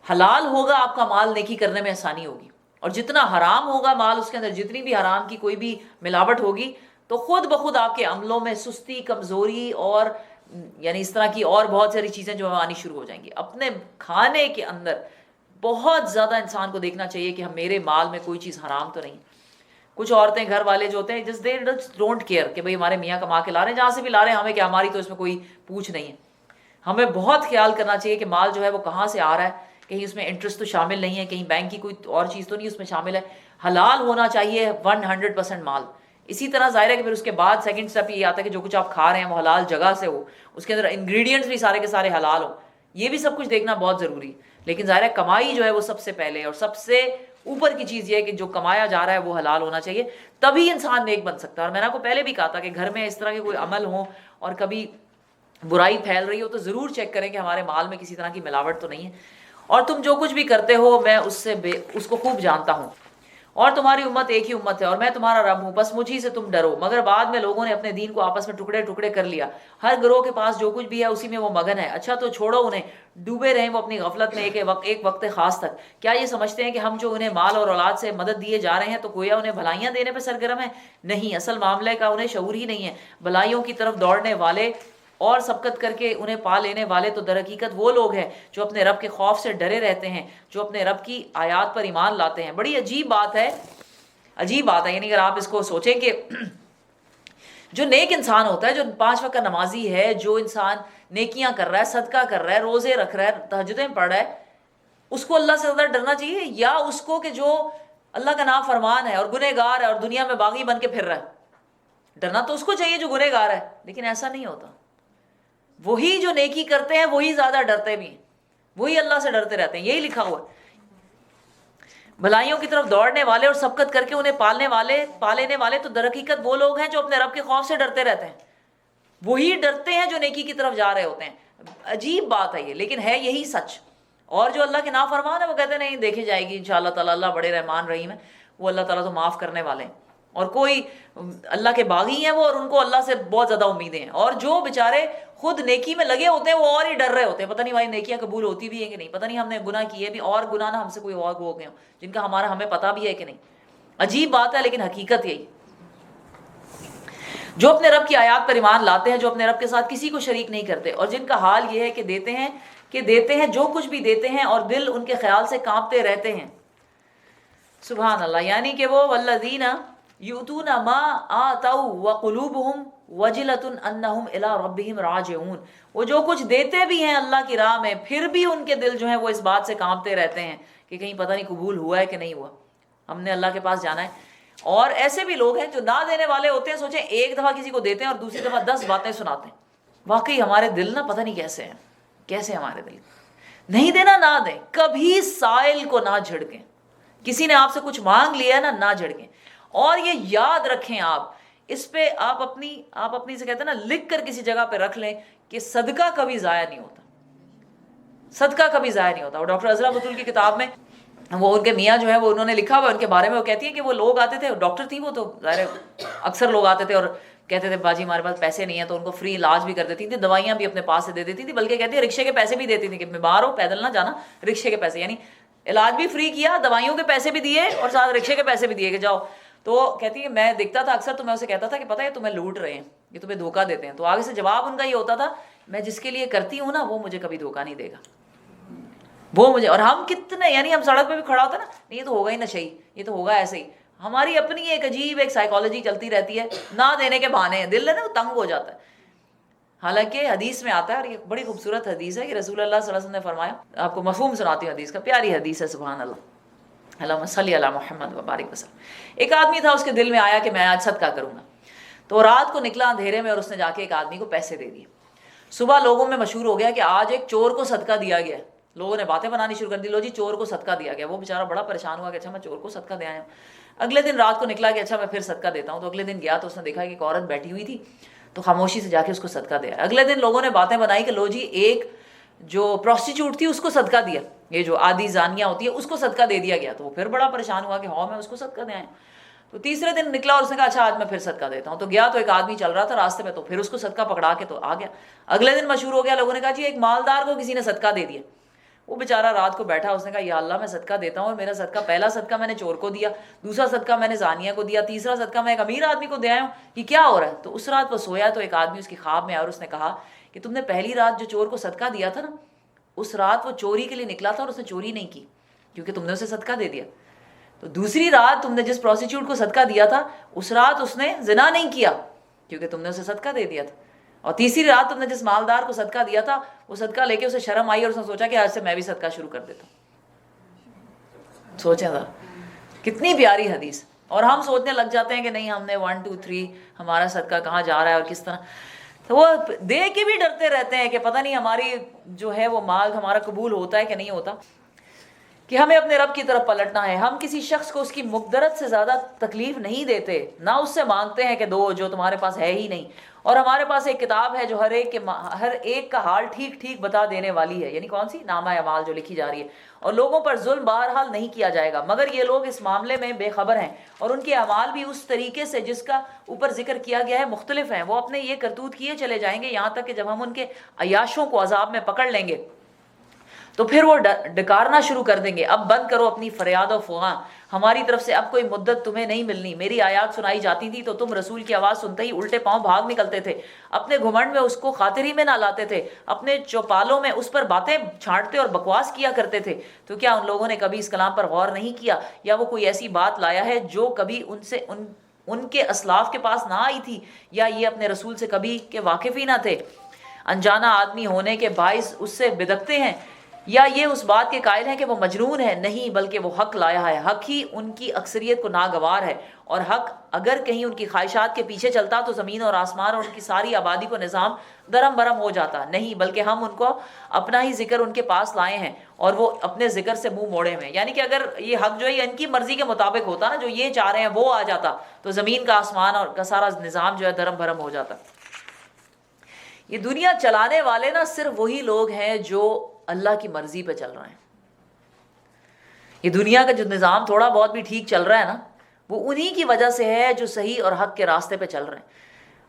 حلال ہوگا آپ کا مال نیکی کرنے میں آسانی ہوگی، اور جتنا حرام ہوگا مال اس کے اندر جتنی بھی حرام کی کوئی بھی ملاوٹ ہوگی تو خود بخود آپ کے عملوں میں سستی، کمزوری اور یعنی اس طرح کی اور بہت ساری چیزیں جو آنی شروع ہو جائیں گی. اپنے کھانے کے اندر بہت زیادہ انسان کو دیکھنا چاہیے کہ میرے مال میں کوئی چیز حرام تو نہیں. کچھ عورتیں گھر والے جو ہوتے ہیں جس دے ڈونٹ کیئر کہ بھئی ہمارے میاں کما کے لا رہے ہیں، جہاں سے بھی لا رہے ہیں ہمیں کیا، ہماری تو اس میں کوئی پوچھ نہیں ہے. ہمیں بہت خیال کرنا چاہیے کہ مال جو ہے وہ کہاں سے آ رہا ہے، کہیں اس میں انٹرسٹ تو شامل نہیں ہے، کہیں بینک کی کوئی اور چیز تو نہیں اس میں شامل ہے. حلال ہونا چاہیے 100% مال. اسی طرح ظاہر ہے کہ پھر اس کے بعد سیکنڈ سٹیپ یہ آتا ہے کہ جو کچھ آپ کھا رہے ہیں وہ حلال جگہ سے ہو، اس کے اندر انگریڈینٹس بھی سارے کے سارے حلال ہوں. یہ بھی سب کچھ دیکھنا بہت ضروری ہے. لیکن ظاہر ہے کمائی جو ہے وہ سب سے پہلے اور سب سے اوپر کی چیز یہ ہے کہ جو کمایا جا رہا ہے وہ حلال ہونا چاہیے، تبھی انسان نیک بن سکتا ہے. اور میں نے آپ کو پہلے بھی کہا تھا کہ گھر میں اس طرح کے کوئی عمل ہوں اور کبھی برائی پھیل رہی ہو تو ضرور چیک کریں کہ ہمارے مال میں کسی طرح کی ملاوٹ تو نہیں ہے. اور تم جو کچھ بھی کرتے ہو میں اس کو خوب جانتا ہوں، اور تمہاری امت ایک ہی امت ہے اور میں تمہارا رب ہوں، بس مجھی سے تم ڈرو. مگر بعد میں لوگوں نے اپنے دین کو آپس میں ٹکڑے ٹکڑے کر لیا، ہر گروہ کے پاس جو کچھ بھی ہے اسی میں وہ مگن ہے. اچھا تو چھوڑو انہیں، ڈوبے رہیں وہ اپنی غفلت میں ایک وقت خاص تک. کیا یہ سمجھتے ہیں کہ ہم جو انہیں مال اور اولاد سے مدد دیے جا رہے ہیں تو گویا انہیں بھلائیاں دینے پہ سرگرم ہے؟ نہیں، اصل معاملے کا انہیں شعور ہی نہیں ہے. بھلائیوں کی طرف دوڑنے والے اور سبقت کر کے انہیں پا لینے والے تو در حقیقت وہ لوگ ہیں جو اپنے رب کے خوف سے ڈرے رہتے ہیں، جو اپنے رب کی آیات پر ایمان لاتے ہیں. بڑی عجیب بات ہے یعنی اگر آپ اس کو سوچیں کہ جو نیک انسان ہوتا ہے، جو 5 وقت کا نمازی ہے، جو انسان نیکیاں کر رہا ہے، صدقہ کر رہا ہے، روزے رکھ رہا ہے، تہجدیں پڑھ رہا ہے، اس کو اللہ سے زیادہ ڈرنا چاہیے یا اس کو کہ جو اللہ کا نافرمان ہے اور گنہگار ہے اور دنیا میں باغی بن کے پھر رہا ہے؟ ڈرنا تو اس کو چاہیے جو گنہگار ہے، لیکن ایسا نہیں ہوتا. وہی جو نیکی کرتے ہیں وہی زیادہ ڈرتے بھی ہیں، وہی اللہ سے ڈرتے رہتے ہیں. یہی لکھا ہوا ہے، بھلائیوں کی طرف دوڑنے والے اور سبقت کر کے انہیں پا لینے والے تو در حقیقت وہ لوگ ہیں جو اپنے رب کے خوف سے ڈرتے رہتے ہیں. وہی ڈرتے ہیں جو نیکی کی طرف جا رہے ہوتے ہیں. عجیب بات ہے یہ، لیکن ہے یہی سچ. اور جو اللہ کے نافرمان ہے وہ کہتے ہیں نہیں دیکھی جائے گی انشاءاللہ تعالیٰ، اللہ بڑے رحمان رحیم ہے، وہ اللہ تعالیٰ تو معاف کرنے والے ہیں. اور کوئی اللہ کے باغی ہیں وہ، اور ان کو اللہ سے بہت زیادہ امیدیں ہیں. اور جو بیچارے خود نیکی میں لگے ہوتے ہیں وہ اور ہی ڈر رہے ہوتے ہیں، پتہ نہیں بھائی نیکیاں قبول ہوتی بھی ہیں کہ نہیں، پتہ نہیں ہم نے گناہ کیے بھی اور گناہ نہ ہم سے کوئی اور ہو گئے ہوں جن کا ہمیں پتہ بھی ہے کہ نہیں. عجیب بات ہے لیکن حقیقت یہی. جو اپنے رب کی آیات پر ایمان لاتے ہیں، جو اپنے رب کے ساتھ کسی کو شریک نہیں کرتے، اور جن کا حال یہ ہے کہ دیتے ہیں جو کچھ بھی دیتے ہیں اور دل ان کے خیال سے کانپتے رہتے ہیں. سبحان اللہ. یعنی کہ وہ والذین یؤتون ما آتوا وقلوبهم وجلۃ انہم الی ربہم راجعون، وہ جو کچھ دیتے بھی ہیں اللہ کی راہ میں پھر بھی ان کے دل جو ہیں وہ اس بات سے کانپتے رہتے ہیں کہ کہیں پتہ نہیں قبول ہوا ہے کہ نہیں ہوا، ہم نے اللہ کے پاس جانا ہے. اور ایسے بھی لوگ ہیں جو نہ دینے والے ہوتے ہیں، سوچیں ایک دفعہ کسی کو دیتے ہیں اور دوسری دفعہ 10 باتیں سناتے ہیں. واقعی ہمارے دل نا پتہ نہیں کیسے ہیں، کیسے ہمارے دل. نہیں دینا نہ دیں، کبھی سائل کو نہ جھڑکیں. کسی نے آپ سے کچھ مانگ لیا ہے نہ جھڑکیں. اور یہ یاد رکھیں، آپ اس پہ آپ اپنی سے کہتے ہیں نا لکھ کر کسی جگہ پہ رکھ لیں کہ صدقہ کبھی ضائع نہیں ہوتا، صدقہ کبھی ضائع نہیں ہوتا. اور ڈاکٹر عذرا بطول کی کتاب میں وہ ان کے میاں جو ہے وہ انہوں نے لکھا ہوا ان کے بارے میں، وہ کہتی ہیں کہ وہ لوگ آتے تھے، ڈاکٹر تھی وہ تو ظاہر اکثر لوگ آتے تھے اور کہتے تھے باجی ہمارے پاس پیسے نہیں ہیں، تو ان کو فری علاج بھی کر دیتی تھی، دوائیاں بھی اپنے پاس سے دے دیتی تھی، بلکہ کہتی ہے رکشے کے پیسے بھی دیتی تھی کہ بیمار ہو پیدل نہ جانا، رکشے کے پیسے، یعنی علاج بھی فری کیا، دوائیوں کے پیسے بھی دیے اور ساتھ رکشے کے پیسے بھی دیے کہ جاؤ. تو کہتی ہے میں دیکھتا تھا اکثر تو میں اسے کہتا تھا کہ پتہ ہے تمہیں لوٹ رہے ہیں، یہ تمہیں دھوکہ دیتے ہیں. تو آگے سے جواب ان کا یہ ہوتا تھا میں جس کے لیے کرتی ہوں نا وہ مجھے کبھی دھوکہ نہیں دے گا، وہ مجھے. اور ہم کتنے یعنی ہم سڑک پہ بھی کھڑا ہوتا ہے نا، نہیں یہ تو ہوگا ہی نہ صحیح، یہ تو ہوگا ایسے ہی. ہماری اپنی ایک عجیب ایک سائیکالوجی چلتی رہتی ہے، نہ دینے کے بہانے ہیں، دل ہے نا وہ تنگ ہو جاتا ہے. حالانکہ حدیث میں آتا ہے، اور یہ بڑی خوبصورت حدیث ہے کہ رسول اللہ صلی اللہ علیہ وسلم نے فرمایا، آپ کو مفہوم سناتی ہوں حدیث کا، پیاری حدیث ہے، سبحان اللہ، اللہم صلی علی محمد وبارک وسلم. ایک آدمی تھا، اس کے دل میں آیا کہ میں آج صدقہ کروں گا، تو رات کو نکلا اندھیرے میں اور اس نے جا کے ایک آدمی کو پیسے دے دیے. صبح لوگوں میں مشہور ہو گیا کہ آج ایک چور کو صدقہ دیا گیا. لوگوں نے باتیں بنانی شروع کر دی، لو جی چور کو صدقہ دیا گیا. وہ بیچارہ بڑا پریشان ہوا کہ اچھا میں چور کو صدقہ دے آیا ہوں. اگلے دن رات کو نکلا کہ اچھا میں پھر صدقہ دیتا ہوں. تو اگلے دن گیا تو اس نے دیکھا کہ ایک عورت بیٹھی ہوئی تھی، تو خاموشی سے جا کے اس کو صدقہ دیا. اگلے دن لوگوں نے باتیں بنائی کہ لو جی ایک جو پروسٹیچیوٹ تھی اس کو صدقہ دیا، یہ جو آدھی زانیہ ہوتی ہے اس کو صدقہ دے دیا گیا. تو وہ پھر بڑا پریشان ہوا کہ ہاں میں اس کو صدقہ دے آیا. تو تیسرے دن نکلا اور اس نے کہا اچھا آج میں پھر صدقہ دیتا ہوں. تو گیا تو ایک آدمی چل رہا تھا راستے میں، تو پھر اس کو صدقہ پکڑا کے تو آ گیا. اگلے دن مشہور ہو گیا، لوگوں نے کہا جی ایک مالدار کو کسی نے صدقہ دے دیا. وہ بیچارہ رات کو بیٹھا, اس نے کہا یا اللہ میں صدقہ دیتا ہوں, اور میرا صدقہ, پہلا صدقہ میں نے چور کو دیا, دوسرا صدقہ میں نے زانیہ کو دیا, تیسرا صدقہ میں ایک امیر آدمی کو دے آیا ہوں, یہ کیا ہو رہا ہے؟ تو اس رات وہ سویا تو ایک آدمی اس کی خواب میں آیا اور اس نے کہا کہ تم نے پہلی رات جو چور کو صدقہ دیا تھا نا, اس رات وہ چوری کے لیے نکلا تھا اور اس نے چوری نہیں کی کیونکہ تم نے اسے صدقہ دے دیا. تو دوسری رات تم نے جس پروسٹیچیوٹ کو صدقہ دیا تھا اس رات اس نے زنا نہیں کیا کیونکہ تم نے اسے صدقہ دے دیا تھا. اور تیسری رات تم نے جس مالدار کو صدقہ دیا تھا وہ صدقہ لے کے اسے شرم آئی اور اس نے سوچا کہ آج سے میں بھی صدقہ شروع کر دیتا ہوں. سوچیں ذرا کتنی پیاری حدیث. اور ہم سوچنے لگ جاتے ہیں کہ نہیں ہم نے 1 2 3 ہمارا صدقہ کہاں جا رہا ہے اور کس طرح, تو وہ دے کے بھی ڈرتے رہتے ہیں کہ پتہ نہیں ہماری جو ہے وہ مال ہمارا قبول ہوتا ہے کہ نہیں ہوتا, کہ ہمیں اپنے رب کی طرف پلٹنا ہے. ہم کسی شخص کو اس کی مقدرت سے زیادہ تکلیف نہیں دیتے, نہ اس سے مانگتے ہیں کہ دو جو تمہارے پاس ہے ہی نہیں. اور ہمارے پاس ایک کتاب ہے جو ہر ایک کا حال ٹھیک ٹھیک بتا دینے والی ہے, یعنی کون سی؟ نامہ اعمال جو لکھی جا رہی ہے. اور لوگوں پر ظلم بہرحال نہیں کیا جائے گا, مگر یہ لوگ اس معاملے میں بے خبر ہیں اور ان کے اعمال بھی اس طریقے سے جس کا اوپر ذکر کیا گیا ہے مختلف ہیں. وہ اپنے یہ کرتوت کیے چلے جائیں گے یہاں تک کہ جب ہم ان کے عیاشوں کو عذاب میں پکڑ لیں گے تو پھر وہ ڈکارنا شروع کر دیں گے, اب بند کرو اپنی فریاد و فغاں, ہماری طرف سے اب کوئی مدت تمہیں نہیں ملنی. میری آیات سنائی جاتی تھی تو تم رسول کی آواز سنتے ہی الٹے پاؤں بھاگ نکلتے تھے, اپنے گھمنڈ میں اس کو خاطر ہی میں نہ لاتے تھے, اپنے چوپالوں میں اس پر باتیں چھانٹتے اور بکواس کیا کرتے تھے. تو کیا ان لوگوں نے کبھی اس کلام پر غور نہیں کیا, یا وہ کوئی ایسی بات لایا ہے جو کبھی ان کے اسلاف کے پاس نہ آئی تھی, یا یہ اپنے رسول سے کبھی کے واقف ہی نہ تھے؟ انجانا آدمی ہونے کے باعث اس سے بدکتے ہیں, یا یہ اس بات کے قائل ہیں کہ وہ مجنون ہے؟ نہیں, بلکہ وہ حق لایا ہے, حق ہی ان کی اکثریت کو ناگوار ہے. اور حق اگر کہیں ان کی خواہشات کے پیچھے چلتا تو زمین اور آسمان اور ان کی ساری آبادی کو نظام درم برم ہو جاتا. نہیں, بلکہ ہم ان کو اپنا ہی ذکر ان کے پاس لائے ہیں اور وہ اپنے ذکر سے منہ موڑے ہوئے. یعنی کہ اگر یہ حق جو ہے ان کی مرضی کے مطابق ہوتا نا, جو یہ چاہ رہے ہیں وہ آ جاتا, تو زمین کا آسمان اور کا سارا نظام جو ہے درم بھرم ہو جاتا. یہ دنیا چلانے والے نا صرف وہی لوگ ہیں جو اللہ کی مرضی پہ چل رہے ہیں. یہ دنیا کا جو نظام تھوڑا بہت بھی ٹھیک چل رہا ہے نا, وہ انہی کی وجہ سے ہے جو صحیح اور حق کے راستے پہ چل رہے ہیں.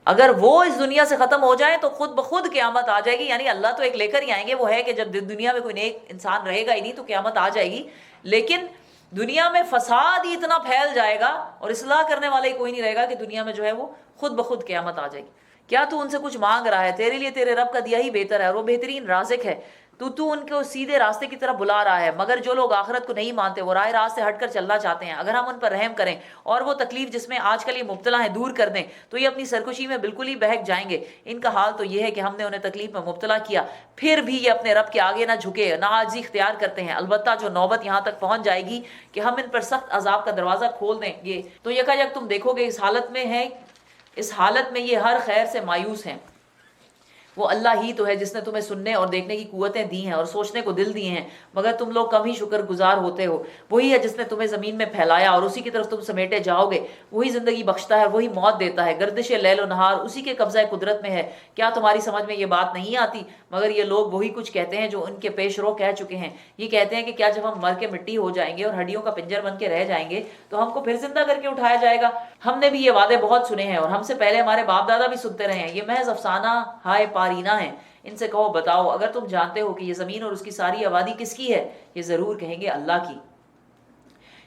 اگر وہ اس دنیا سے ختم ہو جائیں تو خود بخود قیامت آ جائے گی. یعنی اللہ تو ایک لے کر ہی آئیں گے, وہ ہے کہ جب دنیا میں کوئی نیک انسان رہے گا ہی نہیں تو قیامت آ جائے گی. لیکن دنیا میں فساد ہی اتنا پھیل جائے گا اور اصلاح کرنے والا ہی کوئی نہیں رہے گا کہ دنیا میں جو ہے وہ خود بخود قیامت آ جائے گی. کیا تو ان سے کچھ مانگ رہا ہے؟ تیرے لیے تیرے رب کا دیا ہی بہتر ہے اور وہ بہترین رازق ہے. تو ان کو سیدھے راستے کی طرف بلا رہا ہے. مگر جو لوگ آخرت کو نہیں مانتے, وہ راہ راست سے ہٹ کر چلنا چاہتے ہیں, اگر ہم ان پر رحم کریں اور وہ تکلیف جس میں آج کل یہ مبتلا ہیں دور کر دیں تو یہ اپنی سرکشی میں بالکل ہی بہک جائیں گے. ان کا حال تو یہ ہے کہ ہم نے انہیں تکلیف میں مبتلا کیا, پھر بھی یہ اپنے رب کے آگے نہ جھکے, نہ عاجزی اختیار کرتے ہیں. البتہ جو نوبت یہاں تک پہنچ جائے گی کہ ہم ان پر سخت عذاب کا دروازہ کھول دیں گے تو یکایک تم دیکھو گے اس حالت میں یہ ہر خیر سے مایوس ہیں. وہ اللہ ہی تو ہے جس نے تمہیں سننے اور دیکھنے کی قوتیں دی ہیں اور سوچنے کو دل دیے ہیں, مگر تم لوگ کم ہی شکر گزار ہوتے ہو. وہی ہے جس نے تمہیں زمین میں پھیلایا اور اسی کی طرف تم سمیٹے جاؤ گے. وہی زندگی بخشتا ہے, وہی موت دیتا ہے. گردش لیل و نہار اسی کے قبضہ قدرت میں ہے. کیا تمہاری سمجھ میں یہ بات نہیں آتی؟ مگر یہ لوگ وہی کچھ کہتے ہیں جو ان کے پیش رو کہہ چکے ہیں. یہ کہتے ہیں کہ کیا جب ہم مر کے مٹی ہو جائیں گے اور ہڈیوں کا پنجر بن کے رہ جائیں گے تو ہم کو پھر زندہ کر کے اٹھایا جائے گا؟ ہم نے بھی یہ وعدے بہت سنے ہیں اور ہم سے پہلے ہمارے باپ دادا بھی سنتے رہے ہیں. یہ محض افسانہ ہائے پارینہ ہے. ان سے کہو بتاؤ اگر تم جانتے ہو کہ یہ زمین اور اس کی ساری آبادی کس کی ہے؟ یہ ضرور کہیں گے اللہ کی.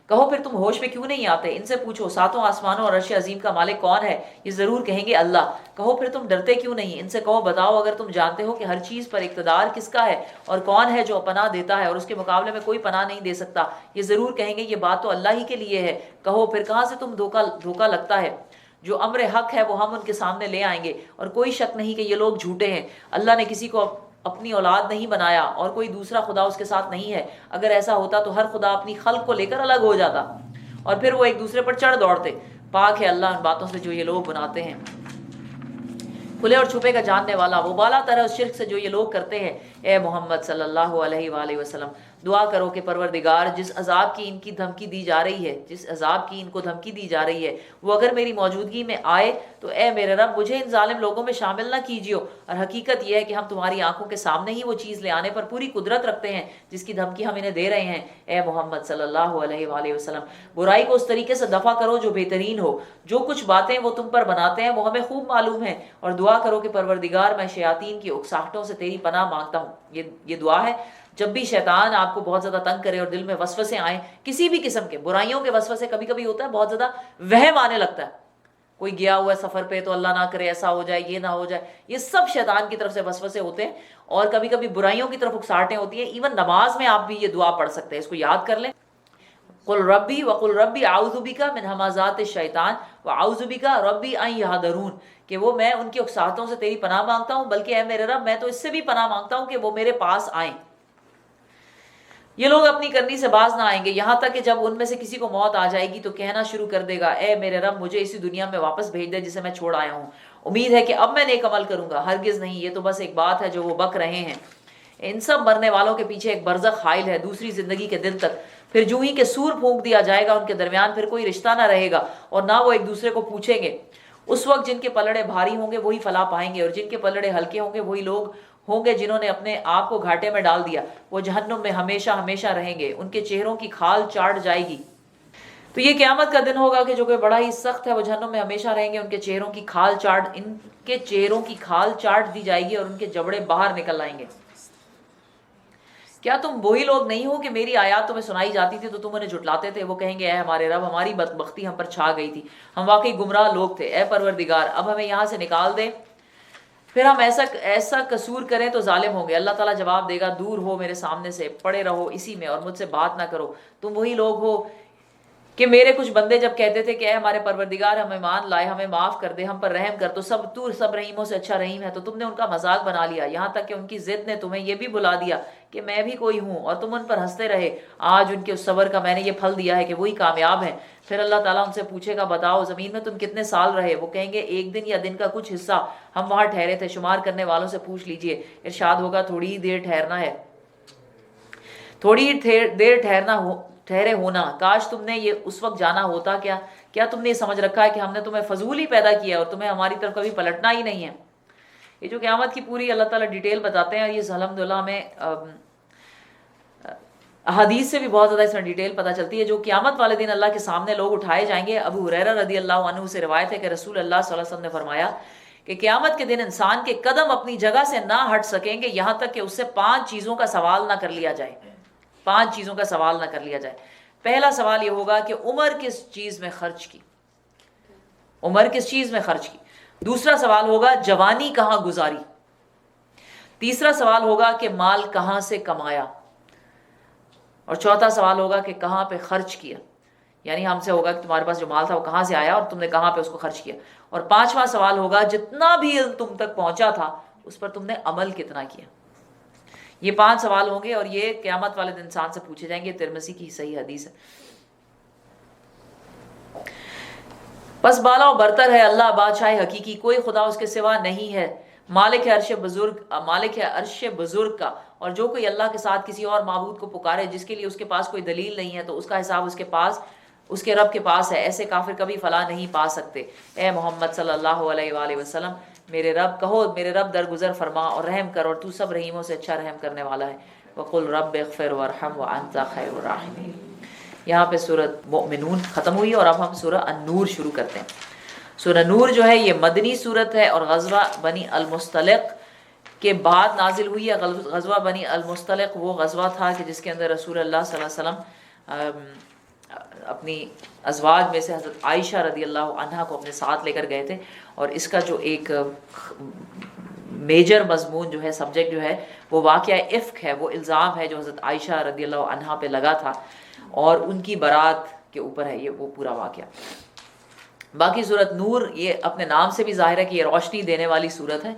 کہو پھر تم ہوش میں کیوں نہیں آتے؟ ان سے پوچھو ساتوں آسمانوں اور عرش عظیم کا مالک کون ہے؟ یہ ضرور کہیں گے اللہ. کہو پھر تم ڈرتے کیوں نہیں؟ ان سے کہو بتاؤ اگر تم جانتے ہو کہ ہر چیز پر اقتدار کس کا ہے اور کون ہے جو پناہ دیتا ہے اور اس کے مقابلے میں کوئی پناہ نہیں دے سکتا. یہ ضرور کہیں گے یہ بات تو اللہ ہی کے لیے ہے. کہو پھر کہاں سے تم دھوکا لگتا ہے؟ جو امر حق ہے وہ ہم ان کے سامنے لے آئیں گے اور کوئی شک نہیں کہ یہ لوگ جھوٹے ہیں. اللہ نے کسی کو اپنی اولاد نہیں بنایا اور کوئی دوسرا خدا اس کے ساتھ نہیں ہے. اگر ایسا ہوتا تو ہر خدا اپنی خلق کو لے کر الگ ہو جاتا اور پھر وہ ایک دوسرے پر چڑھ دوڑتے. پاک ہے اللہ ان باتوں سے جو یہ لوگ بناتے ہیں. کھلے اور چھپے کا جاننے والا, وہ بالا تر ہے اس شرک سے جو یہ لوگ کرتے ہیں. اے محمد صلی اللہ علیہ وآلہ وسلم دعا کرو کہ پروردگار جس عذاب کی ان کی دھمکی دی جا رہی ہے, جس عذاب کی ان کو دھمکی دی جا رہی ہے, وہ اگر میری موجودگی میں آئے تو اے میرے رب مجھے ان ظالم لوگوں میں شامل نہ کیجیو. اور حقیقت یہ ہے کہ ہم تمہاری آنکھوں کے سامنے ہی وہ چیز لے آنے پر پوری قدرت رکھتے ہیں جس کی دھمکی ہم انہیں دے رہے ہیں. اے محمد صلی اللہ علیہ وآلہ وسلم برائی کو اس طریقے سے دفع کرو جو بہترین ہو. جو کچھ باتیں وہ تم پر بناتے ہیں وہ ہمیں خوب معلوم ہے. اور دعا کرو کہ پروردگار میں شیاطین کی اکساہٹوں سے تیری پناہ مانگتا ہوں. یہ دعا ہے جب بھی شیطان آپ کو بہت زیادہ تنگ کرے اور دل میں وسوسے آئیں، کسی بھی قسم کے برائیوں کے وسوسے، کبھی کبھی ہوتا ہے بہت زیادہ وہم آنے لگتا ہے، کوئی گیا ہوا ہے سفر پہ تو اللہ نہ کرے ایسا ہو جائے، یہ نہ ہو جائے، یہ سب شیطان کی طرف سے وسوسے ہوتے ہیں، اور کبھی کبھی برائیوں کی طرف اکساہٹیں ہوتی ہیں۔ ایون نماز میں آپ بھی یہ دعا پڑھ سکتے ہیں، اس کو یاد کر لیں، قل ربی وقل ربی اعوذ بک من ہمزات الشیطان واعوذ بک ربی ان یحضرون، کہ وہ میں ان کی اکساہٹوں سے تیری پناہ مانگتا ہوں، بلکہ اے میرے رب میں تو اس سے بھی پناہ مانگتا ہوں کہ وہ میرے پاس آئیں۔ یہ لوگ اپنی کرنی سے باز نہ آئیں گے، یہاں تک کہ جب ان میں سے کسی کو موت آ جائے گی تو کہنا شروع کر دے گا، اے میرے رب مجھے اسی دنیا میں واپس بھیج دے جسے میں چھوڑ آیا ہوں، امید ہے کہ اب میں نیک عمل کروں گا۔ ہرگز نہیں، یہ تو بس ایک بات ہے جو وہ بک رہے ہیں۔ ان سب مرنے والوں کے پیچھے ایک برزخ حائل ہے، دوسری زندگی کے دن تک، پھر جو ہی کہ سور پھونک دیا جائے گا ان کے درمیان پھر کوئی رشتہ نہ رہے گا، اور نہ وہ ایک دوسرے کو پوچھیں گے۔ اس وقت جن کے پلڑے بھاری ہوں گے وہی فلاح پائیں گے، اور جن کے پلڑے ہلکے ہوں گے وہی لوگ ہوں گے جنہوں نے اپنے آپ کو گھاٹے میں ڈال دیا، وہ جہنم میں ہمیشہ ہمیشہ رہیں گے، ان کے چہروں کی کھال چاٹ جائے گی۔ تو یہ قیامت کا دن ہوگا کہ جو کہ بڑا ہی سخت ہے، وہ جہنم میں ہمیشہ رہیں گے، ان کے چہروں کی کھال چاٹ، ان کے چہروں کی کھال چاٹ دی جائے گی اور ان کے جبڑے باہر نکل آئیں گے۔ کیا تم وہی لوگ نہیں ہو کہ میری آیات تمہیں سنائی جاتی تھی تو تم انہیں جھٹلاتے تھے؟ وہ کہیں گے اے ہمارے رب ہماری بدبختی ہم پر چھا گئی تھی، ہم واقعی گمراہ لوگ تھے، اے پروردگار اب ہمیں یہاں سے نکال دے، پھر ہم ایسا قصور کریں تو ظالم ہوں گے۔ اللہ تعالیٰ جواب دے گا دور ہو میرے سامنے سے، پڑے رہو اسی میں اور مجھ سے بات نہ کرو۔ تم وہی لوگ ہو کہ میرے کچھ بندے جب کہتے تھے کہ اے ہمارے پروردگار ہمیں مان لائے، ہمیں معاف کر دے، ہم پر رحم کر، تو تو سب رحیموں سے اچھا رحیم ہے، تو تم نے ان کا مذاق بنا لیا، یہاں تک کہ ان کی ضد نے تمہیں یہ بھی بلا دیا کہ میں بھی کوئی ہوں، اور تم ان پر ہنستے رہے۔ آج ان کے اس صبر کا میں نے یہ پھل دیا ہے کہ وہی کامیاب ہیں۔ پھر اللہ تعالیٰ ان سے پوچھے گا بتاؤ زمین میں تم کتنے سال رہے؟ وہ کہیں گے ایک دن یا دن کا کچھ حصہ ہم وہاں ٹھہرے تھے، شمار کرنے والوں سے پوچھ لیجئے۔ ارشاد ہوگا تھوڑی ہی دیر ٹھہرنا ہے، تھوڑی ہی دیر ٹھہرے ہونا، کاش تم نے یہ اس وقت جانا ہوتا۔ کیا تم نے یہ سمجھ رکھا ہے کہ ہم نے تمہیں فضول ہی پیدا کیا اور تمہیں ہماری طرف کبھی پلٹنا ہی نہیں ہے؟ یہ جو قیامت کی پوری اللہ تعالیٰ ڈیٹیل بتاتے ہیں، یہ الحمدللہ میں احادیث سے بھی بہت زیادہ اس میں ڈیٹیل پتہ چلتی ہے۔ جو قیامت والے دن اللہ کے سامنے لوگ اٹھائے جائیں گے، ابو ہریرہ رضی اللہ عنہ سے روایت ہے کہ رسول اللہ صلی اللہ علیہ وسلم نے فرمایا کہ قیامت کے دن انسان کے قدم اپنی جگہ سے نہ ہٹ سکیں گے یہاں تک کہ اس سے 5 چیزوں کا سوال نہ کر لیا جائے، 5 چیزوں کا سوال نہ کر لیا جائے۔ پہلا سوال یہ ہوگا کہ عمر کس چیز میں خرچ کی، عمر کس چیز میں خرچ کی۔ دوسرا سوال ہوگا جوانی کہاں گزاری۔ تیسرا سوال ہوگا کہ مال کہاں سے کمایا، اور چوتھا سوال ہوگا کہ کہاں پہ خرچ کیا، یعنی ہم سے ہوگا کہ تمہارے پاس جو مال تھا وہ کہاں سے آیا اور تم نے کہاں پہ اس کو خرچ کیا۔ اور 5واں سوال ہوگا جتنا بھی علم تم تک پہنچا تھا اس پر تم نے عمل کتنا کیا۔ یہ 5 سوال ہوں گے اور یہ قیامت والے دن انسان سے پوچھے جائیں گے، ترمذی کی صحیح حدیث ہے۔ پس بالا و برتر ہے اللہ بادشاہ حقیقی، کوئی خدا اس کے سوا نہیں ہے، مالک ہے عرش بزرگ کا، اور جو کوئی اللہ کے ساتھ کسی اور معبود کو پکارے جس کے لیے اس کے پاس کوئی دلیل نہیں ہے تو اس کا حساب اس کے رب کے پاس ہے، ایسے کافر کبھی فلاح نہیں پا سکتے۔ اے محمد صلی اللہ علیہ وآلہ وسلم میرے رب کہو، میرے رب درگزر فرما اور رحم کر، اور تو سب رحیموں سے اچھا رحم کرنے والا ہے۔ وقل رب اغفر وارحم وانت خیر الراحمین۔ یہاں پہ سورۃ مؤمنون ختم ہوئی اور اب ہم سورہ النور شروع کرتے ہیں۔ سورہ نور جو ہے یہ مدنی سورت ہے اور غزوہ بنی المصطلق کے بعد نازل ہوئی ہے۔ غزوہ بنی المصطلق وہ غزوہ تھا کہ جس کے اندر رسول اللہ صلی اللہ علیہ وسلم اپنی ازواج میں سے حضرت عائشہ رضی اللہ عنہا کو اپنے ساتھ لے کر گئے تھے، اور اس کا جو ایک میجر مضمون جو ہے، سبجیکٹ جو ہے، وہ واقعہ افک ہے، وہ الزام ہے جو حضرت عائشہ رضی اللہ عنہا پہ لگا تھا اور ان کی برات کے اوپر ہے یہ وہ پورا واقعہ۔ باقی سورت نور یہ اپنے نام سے بھی ظاہر ہے کہ یہ روشنی دینے والی سورت ہے،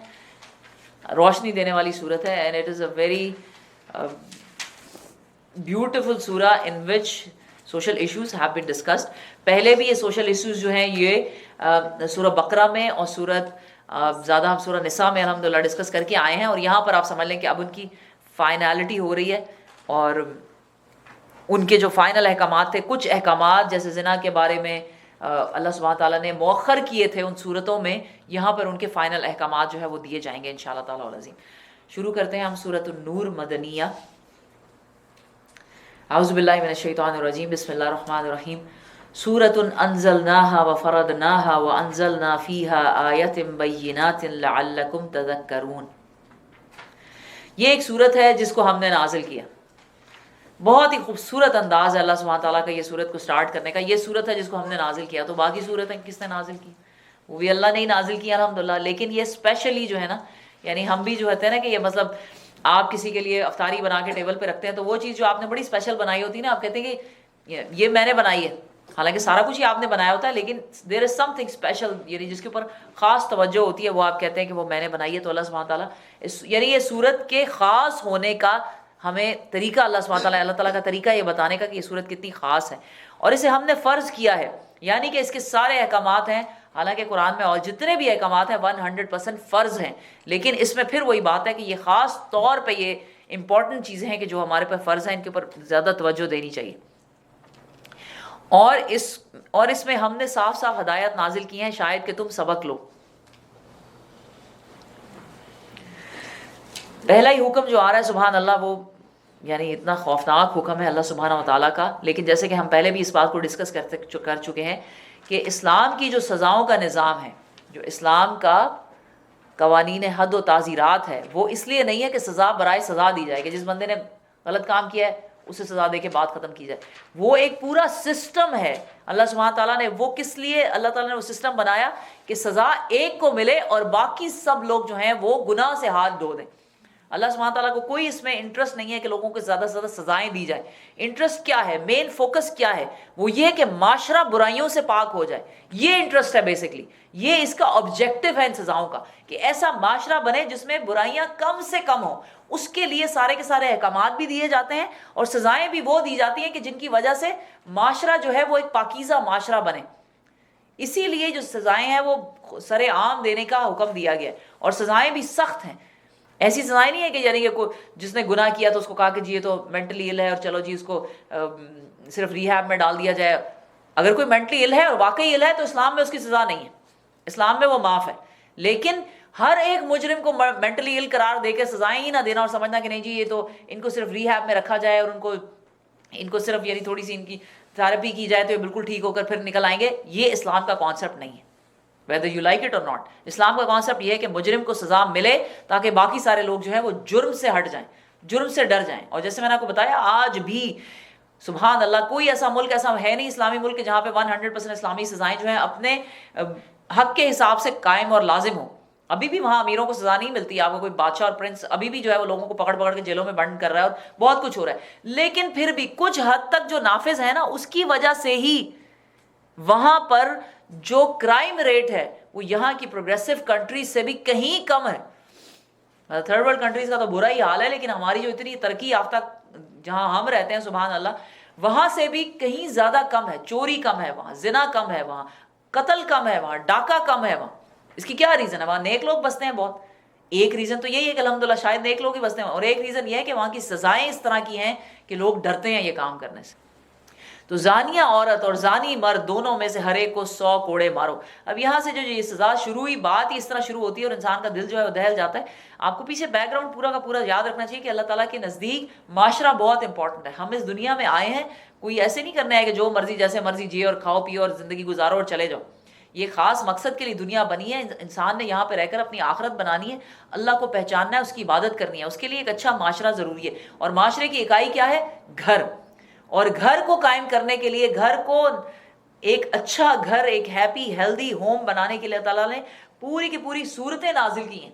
روشنی دینے والی سورت ہے، and it is a very beautiful سورہ in which social issues have been discussed. پہلے بھی یہ سوشل ایشوز جو ہیں یہ سورہ بقرہ میں اور زیادہ ہم سورہ نساء میں الحمدللہ ڈسکس کر کے آئے ہیں، اور یہاں پر آپ سمجھ لیں کہ اب ان کی فائنالٹی ہو رہی ہے، اور ان کے جو فائنل احکامات تھے، کچھ احکامات جیسے زنا کے بارے میں اللہ سبحانہ تعالیٰ نے مؤخر کیے تھے ان صورتوں میں، یہاں پر ان کے فائنل احکامات جو ہے وہ دیے جائیں گے انشاءاللہ تعالیٰ العظیم۔ شروع کرتے ہیں ہم سورۃ النور مدنیہ۔ اعوذ باللہ من الشیطان الرجیم، بسم اللہ الرحمن الرحیم۔ سورۃ انزلناها وفرضناها وانزلنا فیها آیات بینات لعلکم تذکرون۔ یہ ایک صورت ہے جس کو ہم نے نازل کیا. بہت ہی خوبصورت انداز ہے اللہ سبحانہ تعالیٰ کا یہ صورت کو سٹارٹ کرنے کا. یہ صورت ہے جس کو ہم نے نازل کیا. تو باقی صورتیں کس نے نازل کی؟ وہ بھی اللہ نے ہی نازل کی الحمدللہ. لیکن یہ اسپیشلی جو ہے نا، یعنی ہم بھی جو ہوتے ہیں نا کہ یہ مطلب آپ کسی کے لیے افطاری بنا کے ٹیبل پہ رکھتے ہیں تو وہ چیز جو آپ نے بڑی اسپیشل بنائی ہوتی ہے نا، آپ کہتے ہیں کہ یہ میں نے بنائی ہے، حالانکہ سارا کچھ ہی آپ نے بنایا ہوتا ہے، لیکن دیر از سم تھنگ اسپیشل، یعنی جس کے اوپر خاص توجہ ہوتی ہے، وہ آپ کہتے ہیں کہ وہ میں نے بنائی ہے. تو اللہ سبحانہ تعالیٰ یعنی یہ صورت کے خاص ہونے کا ہمیں طریقہ اللہ تعالیٰ کا طریقہ یہ بتانے کا کہ یہ صورت کتنی خاص ہے، اور اسے ہم نے فرض کیا ہے. یعنی کہ اس کے سارے احکامات ہیں، حالانکہ قرآن میں اور جتنے بھی احکامات ہیں 100% فرض ہیں، لیکن اس میں پھر وہی بات ہے کہ یہ خاص طور پہ یہ امپورٹنٹ چیزیں ہیں کہ جو ہمارے پر فرض ہیں، ان کے اوپر زیادہ توجہ دینی چاہیے. اور اس میں ہم نے صاف صاف ہدایت نازل کی ہیں شاید کہ تم سبق لو. پہلا ہی حکم جو آ رہا ہے سبحان اللہ، وہ یعنی اتنا خوفناک حکم ہے اللہ سبحانہ و تعالیٰ کا. لیکن جیسے کہ ہم پہلے بھی اس بات کو ڈسکس کر چکے ہیں کہ اسلام کی جو سزاؤں کا نظام ہے، جو اسلام کا قوانین حد و تعزیرات ہے، وہ اس لیے نہیں ہے کہ سزا برائے سزا دی جائے کہ جس بندے نے غلط کام کیا ہے اسے سزا دے کے بعد ختم کی جائے. وہ ایک پورا سسٹم ہے. اللہ سبحانہ تعالیٰ نے وہ کس لیے اللہ تعالیٰ نے وہ سسٹم بنایا کہ سزا ایک کو ملے اور باقی سب لوگ جو ہیں وہ گناہ سے ہاتھ دھو دیں. اللہ سبحانہ تعالیٰ کو کوئی اس میں انٹرسٹ نہیں ہے کہ لوگوں کو زیادہ سے زیادہ سزائیں دی جائیں. انٹرسٹ کیا ہے؟ مین فوکس کیا ہے؟ وہ یہ کہ معاشرہ برائیوں سے پاک ہو جائے. یہ انٹرسٹ ہے بیسکلی. یہ اس کا آبجیکٹو ہے ان سزاؤں کا کہ ایسا معاشرہ بنے جس میں برائیاں کم سے کم ہوں. اس کے لیے سارے کے سارے احکامات بھی دیے جاتے ہیں اور سزائیں بھی وہ دی جاتی ہیں کہ جن کی وجہ سے معاشرہ جو ہے وہ ایک پاکیزہ معاشرہ بنے. اسی لیے جو سزائیں ہیں وہ سر عام دینے کا حکم دیا گیا ہے، اور سزائیں بھی سخت ہیں. ایسی سزائیں نہیں ہے کہ یعنی کہ جس نے گناہ کیا تو اس کو کہا کہ جی یہ تو مینٹلی ال ہے اور چلو جی اس کو صرف ریہیب میں ڈال دیا جائے. اگر کوئی مینٹلی ال ہے اور واقعی ال ہے تو اسلام میں اس کی سزا نہیں ہے، اسلام میں وہ معاف ہے. لیکن ہر ایک مجرم کو مینٹلی ال قرار دے کے سزائیں ہی نہ دینا اور سمجھنا کہ نہیں جی یہ تو ان کو صرف ریہیب میں رکھا جائے اور ان کو صرف یعنی تھوڑی سی ان کی تھراپی کی جائے تو یہ بالکل ٹھیک ہو کر پھر نکل آئیں گے، یہ اسلام کا کانسیپٹ نہیں ہے. whether you like it or not. اسلام کا کانسیپٹ یہ ہے کہ مجرم کو سزا ملے تاکہ باقی سارے لوگ جو ہیں وہ جرم سے ہٹ جائیں، جرم سے ڈر جائیں. اور جیسے میں نے آپ کو بتایا آج بھی سبحان اللہ کوئی ایسا ملک ایسا ہے نہیں اسلامی ملک جہاں پہ 100% اسلامی سزائیں جو ہیں اپنے حق کے حساب سے قائم اور لازم ہوں. ابھی بھی وہاں امیروں کو سزا نہیں ملتی. آپ کو کوئی بادشاہ اور پرنس ابھی بھی جو ہے وہ لوگوں کو پکڑ پکڑ کے جیلوں میں بند کر رہا ہے اور بہت کچھ ہو رہا ہے. لیکن پھر بھی کچھ حد تک جو نافذ ہے نا، اس کی وجہ سے ہی وہاں پر جو کرائم ریٹ ہے وہ یہاں کی پروگریسو کنٹریز سے بھی کہیں کم ہے. تھرڈ ورلڈ کنٹریز کا تو برا ہی حال ہے، لیکن ہماری جو اتنی ترقی یافتہ جہاں ہم رہتے ہیں سبحان اللہ، وہاں سے بھی کہیں زیادہ کم ہے. چوری کم ہے وہاں، زنا کم ہے وہاں، قتل کم ہے وہاں، ڈاکہ کم ہے وہاں. اس کی کیا ریزن ہے؟ وہاں نیک لوگ بستے ہیں بہت. ایک ریزن تو یہی ہے کہ الحمدللہ شاید نیک لوگ ہی بستے ہیں، اور ایک ریزن یہ ہے کہ وہاں کی سزائیں اس طرح کی ہیں کہ لوگ ڈرتے ہیں یہ کام کرنے سے. تو زانیہ عورت اور زانی مرد دونوں میں سے ہر ایک کو 100 کوڑے مارو. اب یہاں سے جو یہ سزا شروع ہوئی، بات ہی اس طرح شروع ہوتی ہے اور انسان کا دل جو ہے وہ دہل جاتا ہے. آپ کو پیچھے بیک گراؤنڈ پورا کا پورا یاد رکھنا چاہیے کہ اللہ تعالیٰ کے نزدیک معاشرہ بہت امپورٹنٹ ہے. ہم اس دنیا میں آئے ہیں کوئی ایسے نہیں کرنا ہے کہ جو مرضی جیسے مرضی جیے اور کھاؤ پیو اور زندگی گزارو اور چلے جاؤ. یہ خاص مقصد کے لیے دنیا بنی ہے. انسان نے یہاں پہ رہ کر اپنی آخرت بنانی ہے، اللہ کو پہچاننا ہے، اس کی عبادت کرنی ہے. اس کے لیے ایک اچھا معاشرہ ضروری ہے، اور معاشرے کی اکائی کیا ہے؟ گھر. اور گھر کو قائم کرنے کے لیے، گھر کو ایک اچھا گھر، ایک ہیپی ہیلدی ہوم بنانے کے لیے اللہ تعالیٰ نے پوری کی پوری صورتیں نازل کی ہیں.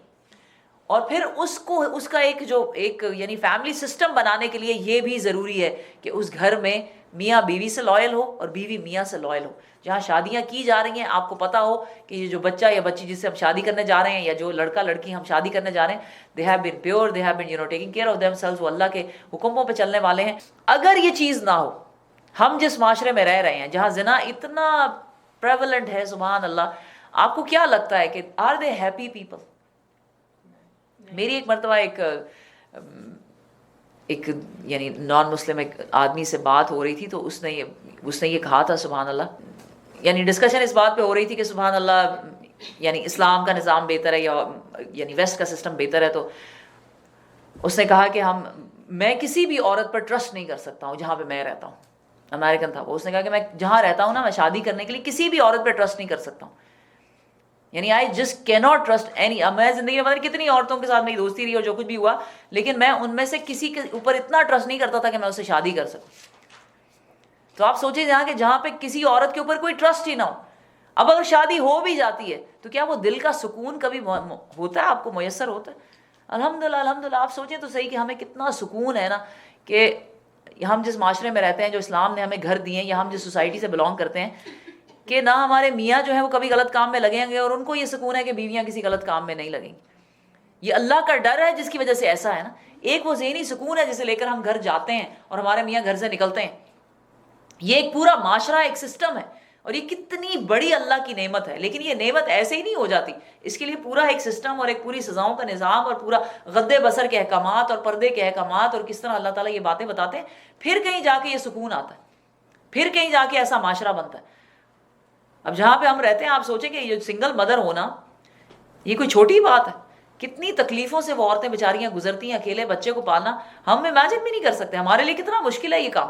اور پھر اس کا ایک یعنی فیملی سسٹم بنانے کے لیے یہ بھی ضروری ہے کہ اس گھر میں میاں بیوی سے لائل ہو اور بیوی میاں سے لائل ہو. جہاں شادیاں کی جا رہی ہیں آپ کو پتا ہو کہ یہ جو بچہ یا بچی جس سے ہم شادی کرنے جا رہے ہیں، یا جو لڑکا لڑکی ہم شادی کرنے جا رہے ہیں، they have been pure, they have been taking care of themselves. وہ اللہ کے حکموں پہ چلنے والے ہیں. اگر یہ چیز نہ ہو، ہم جس معاشرے میں رہ رہے ہیں جہاں زنا اتنا پریولنٹ ہے سبحان اللہ، آپ کو کیا لگتا ہے کہ are they happy people؟ میری ایک مرتبہ ایک یعنی نان مسلم ایک آدمی سے بات ہو رہی تھی، تو اس نے یہ کہا تھا سبحان اللہ، یعنی ڈسکشن اس بات پہ ہو رہی تھی کہ سبحان اللہ یعنی اسلام کا نظام بہتر ہے یا یعنی ویسٹ کا سسٹم بہتر ہے. تو اس نے کہا کہ میں کسی بھی عورت پر ٹرسٹ نہیں کر سکتا ہوں جہاں پہ میں رہتا ہوں. امریکن تھا وہ. اس نے کہا کہ میں جہاں رہتا ہوں نا، میں شادی کرنے کے لیے کسی بھی عورت پہ ٹرسٹ نہیں کر سکتا ہوں. یعنی آئی جسٹ کی ناٹ ٹرسٹ اینی. اب میں زندگی میں پتہ نہیں کتنی عورتوں کے ساتھ میری دوستی رہی اور جو کچھ بھی ہوا, لیکن میں ان میں سے کسی کے اوپر اتنا ٹرسٹ نہیں کرتا تھا کہ میں اس سے شادی کر سکوں. تو آپ سوچیں جہاں پہ کسی عورت کے اوپر کوئی ٹرسٹ ہی نہ ہو. اب اگر شادی ہو بھی جاتی ہے تو کیا وہ دل کا سکون کبھی ہوتا ہے, آپ کو میسر ہوتا ہے؟ الحمدللہ الحمدللہ. آپ سوچیں تو صحیح کہ ہمیں کتنا سکون ہے نا کہ ہم جس معاشرے میں رہتے ہیں, جو اسلام نے ہمیں گھر دیے ہیں, یا ہم جس سوسائٹی سے بلانگ کرتے ہیں, کہ نہ ہمارے میاں جو ہیں وہ کبھی غلط کام میں لگیں گے, اور ان کو یہ سکون ہے کہ بیویاں کسی غلط کام میں نہیں لگیں گی. یہ اللہ کا ڈر ہے جس کی وجہ سے ایسا ہے نا. ایک وہ ذہنی سکون ہے جسے لے کر ہم گھر جاتے ہیں اور ہمارے میاں گھر سے نکلتے ہیں. یہ ایک پورا معاشرہ, ایک سسٹم ہے, اور یہ کتنی بڑی اللہ کی نعمت ہے. لیکن یہ نعمت ایسے ہی نہیں ہو جاتی, اس کے لیے پورا ایک سسٹم اور ایک پوری سزاؤں کا نظام اور پورا غد بصر کے احکامات اور پردے کے احکامات, اور کس طرح اللہ تعالیٰ یہ باتیں بتاتے ہیں. پھر کہیں جا کے یہ سکون آتا ہے, پھر کہیں جا کے ایسا معاشرہ بنتا ہے. اب جہاں پہ ہم رہتے ہیں, آپ سوچیں کہ یہ سنگل مدر ہونا یہ کوئی چھوٹی بات ہے. کتنی تکلیفوں سے وہ عورتیں بیچاریاں گزرتی ہیں, اکیلے بچے کو پالنا ہم امیجن بھی نہیں کر سکتے. ہمارے لیے کتنا مشکل ہے یہ کام.